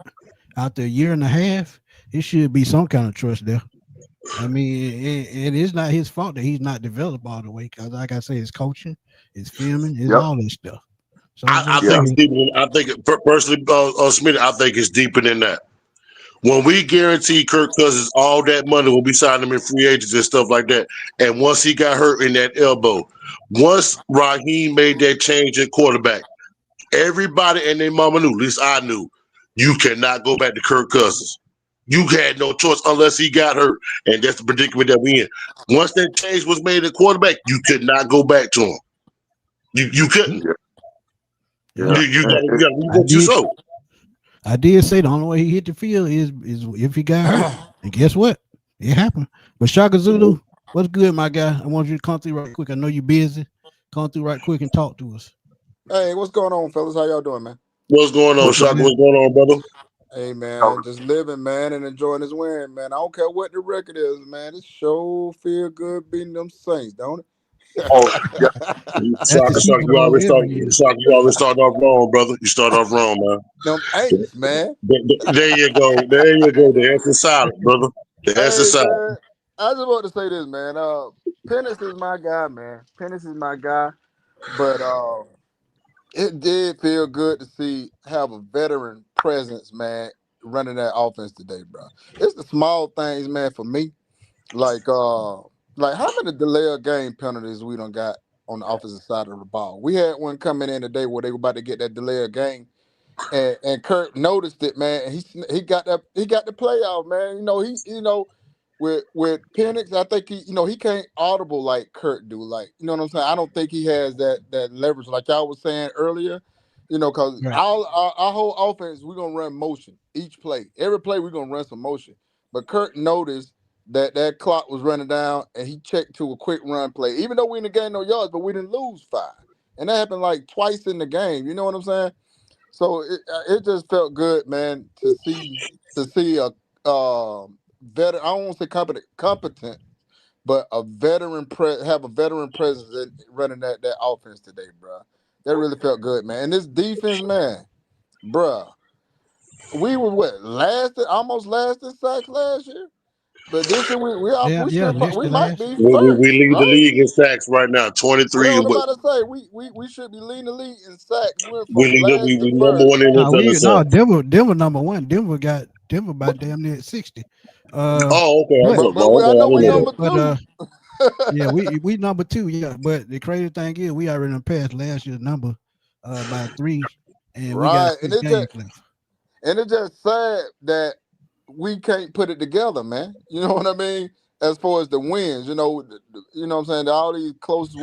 after a year and a half, it should be some kind of trust there. I mean, it is not his fault that he's not developed all the way. Because, like I say, his coaching, his filming, his Yep. all this stuff. So I Yeah. think it's deeper than I think. Personally, Smitty, I think it's deeper than that. When we guarantee Kirk Cousins all that money when we signed him in free agents and stuff like that, and once he got hurt in that elbow, once Raheem made that change at quarterback, everybody and their mama knew, at least I knew, you cannot go back to Kirk Cousins. You had no choice unless he got hurt, and that's the predicament that we in. Once that change was made at quarterback, you could not go back to him. You couldn't. Yeah. yeah, Yeah. You got to read I what you did. sow. I did say the only way he hit the field is if he got hurt. And guess what? It happened. But Shaka Zulu, what's good, my guy? I want you to come through right quick. I know you're busy. Come through right quick and talk to us. Hey, what's going on, fellas? How y'all doing, man? What's going on, What's Shaka? What's going on, brother? Hey, man, just living, man, and enjoying this win, man. I don't care what the record is, man. It sure feel good beating them Saints, don't it? Oh, yeah. That's the Shaka, Super Bowl every year. You always start off wrong, brother. You start off wrong, man. Them Aints, man. There you go. There you go. The answer solid, brother. The answer Hey, solid. man, I just want to say this, man. Pennis is my guy, man. Pennis is my guy, but it did feel good to see have a veteran presence, man, running that offense today, bro. It's the small things, man, for me. Like how many delay of game penalties we done got on the opposite side of the ball? We had one coming in today where they were about to get that delay of game, and Kurt noticed it, man. And he got the play out, man. With Penix, I think he can't audible like Kurt do. Like, you know what I'm saying? I don't think he has that leverage like y'all was saying earlier. Because Right. our whole offense, we're gonna run motion each play. Every play we're gonna run some motion. But Kurt noticed that clock was running down, and he checked to a quick run play. Even though we didn't gain no yards, but we didn't lose 5, and that happened like twice in the game. You know what I'm saying? So it just felt good, man, to see a veteran. I don't want to say competent, but a veteran have a veteran presence running that offense today, bro. That really felt good, man. And this defense, man, bruh, we were almost last in sacks last year. But this year Yeah, we yeah, should less we than might last. be We first, lead the right? league in sacks right now, Yeah, 23. what I'm And about to say, we should be leading the league in sacks. We went we from last to we number first. one in return sacks. Denver number one. Denver about damn near 60. Oh, okay. But But Okay, I I know we didn't know number that. but two. yeah, we number 2, yeah. But the crazy thing is we already passed last year's number by 3, and we got Right. 6 games left. And it's just sad that we can't put it together, man. You know what I mean? As far as the wins, you know what I'm saying? All these close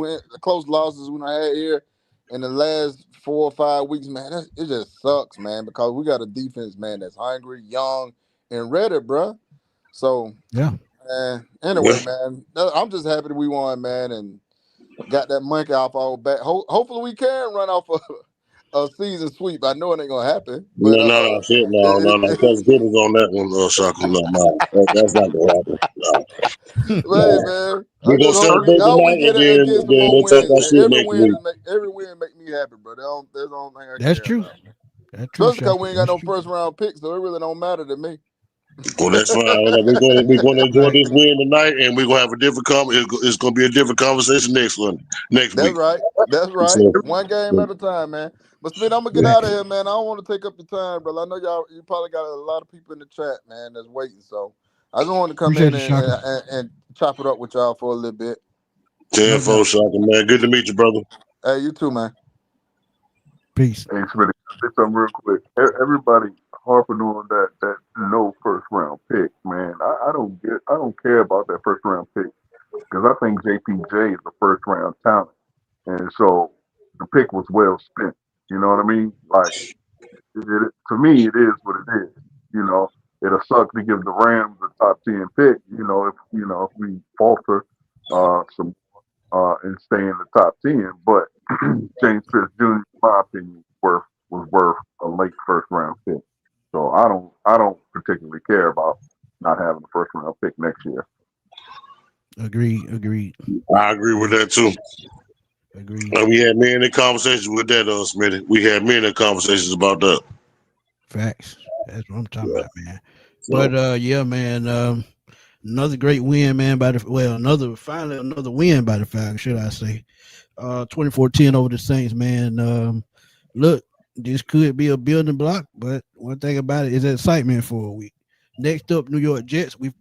losses we done had here in the last 4 or 5 weeks, man. It just sucks, man, because we got a defense, man, that's hungry, young, and ready, bruh. So, Yeah. anyway, man, I'm just happy that we won, man, and got that monkey off our back. Hopefully, we can run off a season sweep. I know it ain't gonna happen, but No, shit, no. Because good is on that one, Shaka. No. That's not gonna happen. No. hey, man, I We're gonna just hope Kirk, we celebrate I hope we tonight, get and it and get some then more we'll talk wins, about man. shit next week. Every win make me happy, bro. That's the only thing I That's care true. about, man. That's true, Especially because Shaka. we ain't got That's no true. first round picks, so it really don't matter to me. Well, that's fine. We're gonna enjoy Right. this win tonight, and we're gonna have a different it's gonna be a different conversation next That's week. right. That's right. So, One game at a time, man. But Smith, I'm gonna get Right. out of here, man. I don't want to take up your time, brother. I know you probably got a lot of people in the chat, man, that's waiting. So I just want to come Appreciate in it, and, Shaka. and, and chop it up with y'all for a little bit. 10 No 4 doubt. Shaka, man. Good to meet you, brother. Hey, you too, man. Peace. hey, Smitty, say something real quick. Everybody harping on that no first round pick, man. I don't care about that first round pick because I think JPJ is a first round talent, and so the pick was well spent. You know what I mean? Like to me, it is what it is. You know, it'll suck to give the Rams a top 10 pick. If we falter some and stay in the top 10, but James Pierce Jr. in my opinion was worth a late first round pick. So I don't particularly care about not having a first round pick next year. Agreed. I agree with that too. Agreed. And we had many conversations with that, Smitty. We had many conversations about that. Facts. That's what I'm talking about, man. So, But yeah, man. Another great win, man. Finally another win by the Falcons, should I say? 24-10 over the Saints, man. Look, this could be a building block, but one thing about it is excitement for a week. Next up, New York Jets. We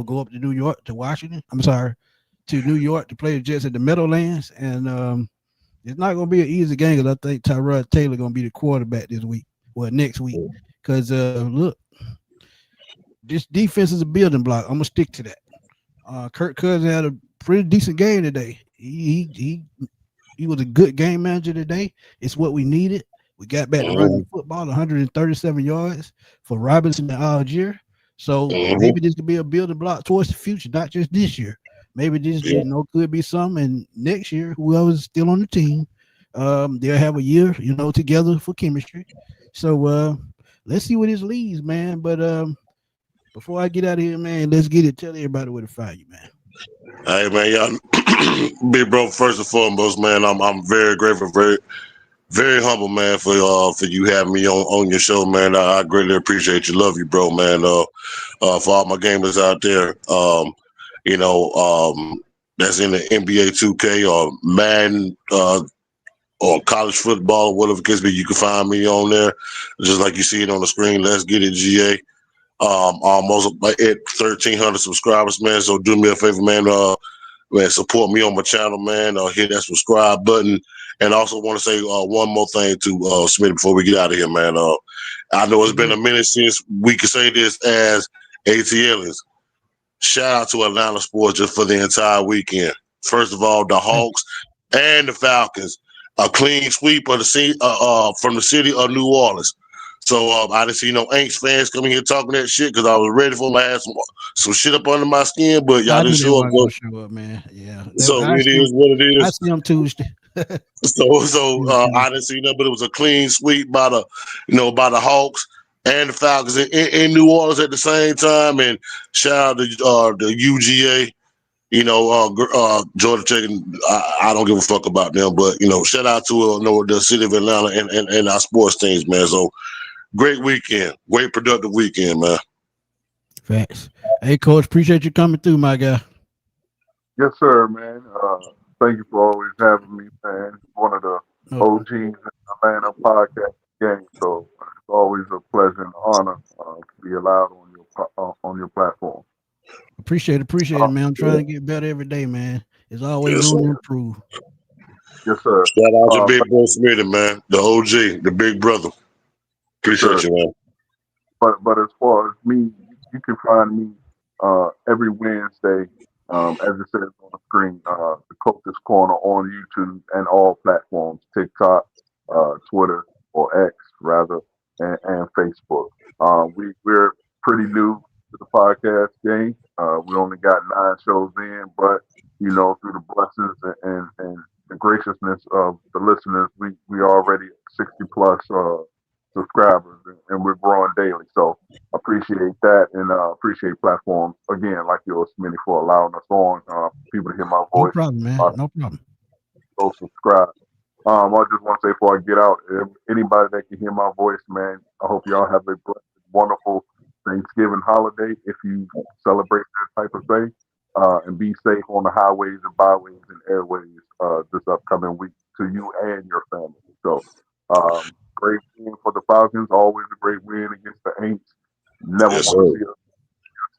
go up to New York to Washington. I'm sorry, to New York to play the Jets at the Meadowlands, and it's not going to be an easy game because I think Tyrod Taylor going to be the quarterback this week, next week. Because look, this defense is a building block. I'm gonna stick to that. Kirk Cousins had a pretty decent game today. He was a good game manager today. It's what we needed. We got back to running the football, 137 yards for Robinson and Algier. So maybe this could be a building block towards the future, not just this year. Maybe this could be some, and next year, whoever's still on the team, they'll have a year, together for chemistry. So let's see where this leads, man. But before I get out of here, man, let's get it. Tell everybody where to find you, man. hey, man, y'all, big bro. First and foremost, man, I'm very grateful, very, very humble, man, for you having me on your show, man. I greatly appreciate you. Love you, bro, man. For all my gamers out there, that's in the NBA 2K or Madden, or college football, whatever it can be, you can find me on there, just like you see it on the screen. Let's get it, GA. Almost at 1,300 subscribers, man. So do me a favor, man. Support me on my channel, man. Hit that subscribe button. And also want to say one more thing to Smitty before we get out of here, man. I know it's been a minute since we could say this as ATLers. Shout out to Atlanta sports just for the entire weekend. First of all, the Hawks and the Falcons. A clean sweep of from the city of New Orleans. So I didn't see no Aints fans coming here talking that shit because I was ready for them. I had some shit up under my skin, but y'all didn't show up. Man. Yeah. So it is what it is. I see them Tuesday. So I didn't see nothing, but it was a clean sweep by the Hawks and the Falcons in New Orleans at the same time. And shout out to the UGA. Georgia Tech, I don't give a fuck about them, but shout out to the city of Atlanta and our sports teams, man. So great weekend, great productive weekend, man. Facts. Hey, Coach, appreciate you coming through, my guy. Yes, sir, man. Thank you for always having me, man. One of the OGs in the Atlanta podcast game, so it's always a pleasure and honor to be allowed on your platform. Appreciate it, man. I'm trying to get better every day, man. It's always room to improve. Yes, sir. Shout out to Big Bro Smitty, man. The OG, the big brother. Appreciate you, man. But as far as me, you can find me every Wednesday, as it says on the screen, the Coach's Corner on YouTube and all platforms, TikTok, Twitter, or X rather, and Facebook. We're pretty new to the podcast game. We only got 9 shows in, but through the blessings and the graciousness of the listeners, we already 60 plus subscribers, and we're growing daily. So appreciate that, and appreciate platforms again like yours, Smitty, for allowing us on people to hear my voice. No problem, man. No problem. Go subscribe. I just want to say before I get out, anybody that can hear my voice, man, I hope y'all have a blessed, wonderful Thanksgiving holiday if you celebrate that type of thing, and be safe on the highways and byways and airways this upcoming week to you and your family. So great win for the Falcons, always a great win against the Aints. Never want to see us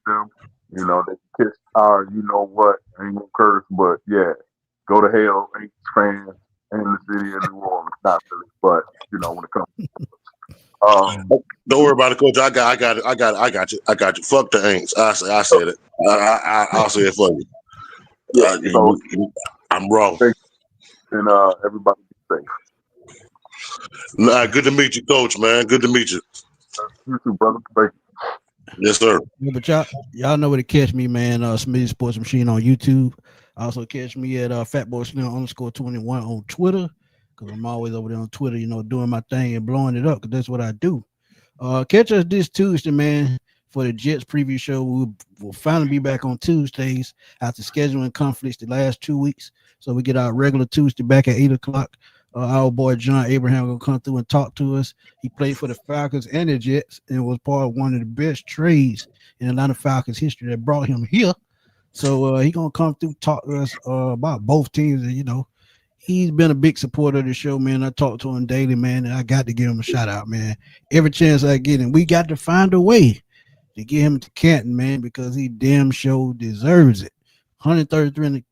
against them. They kissed our what, I ain't gonna curse, but yeah, go to hell, Aints fans and the city of New Orleans. Not really, but when it comes don't worry about it, Coach. I got you. Fuck the Aints. I said it. I'll say it for you. Yeah, so, I'm wrong. And everybody be safe. Good to meet you, Coach, man. Good to meet you. You too, brother. Thank you. Yes, sir. Yeah, but y'all know where to catch me, man. Smitty Sports Machine on YouTube. Also catch me at @FatBoySlim_21 on Twitter, because I'm always over there on Twitter, doing my thing and blowing it up, because that's what I do. Catch us this Tuesday, man, for the Jets preview show. We'll finally be back on Tuesdays after scheduling conflicts the last 2 weeks. So we get our regular Tuesday back at 8 o'clock. Our boy John Abraham will come through and talk to us. He played for the Falcons and the Jets and was part of one of the best trades in Atlanta Falcons history that brought him here. So he gonna come through, talk to us about both teams. And, you know, he's been a big supporter of the show, man. I talk to him daily, man, and I got to give him a shout out, man. Every chance I get him, we got to find a way to get him to Canton, man, because he damn sure deserves it. 133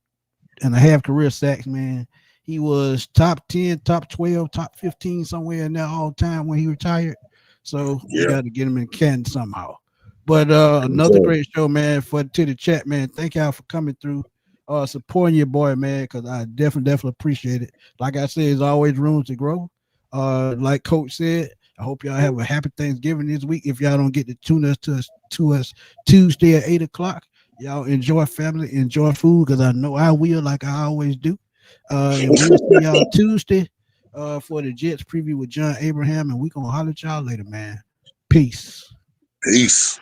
and a half career sacks, man. He was top 10, top 12, top 15 somewhere in there all time when he retired. So we got to get him in Canton somehow. But another great show, man, to the chat, man. Thank y'all for coming through, supporting your boy, man, because I definitely appreciate it. Like I said, there's always room to grow. Like Coach said, I hope y'all have a happy Thanksgiving this week. If y'all don't get to tune us to us Tuesday at 8 o'clock, y'all enjoy family, enjoy food, because I know I will, like I always do. And we'll see y'all Tuesday for the Jets preview with John Abraham, and we're going to holler at y'all later, man. Peace. Peace.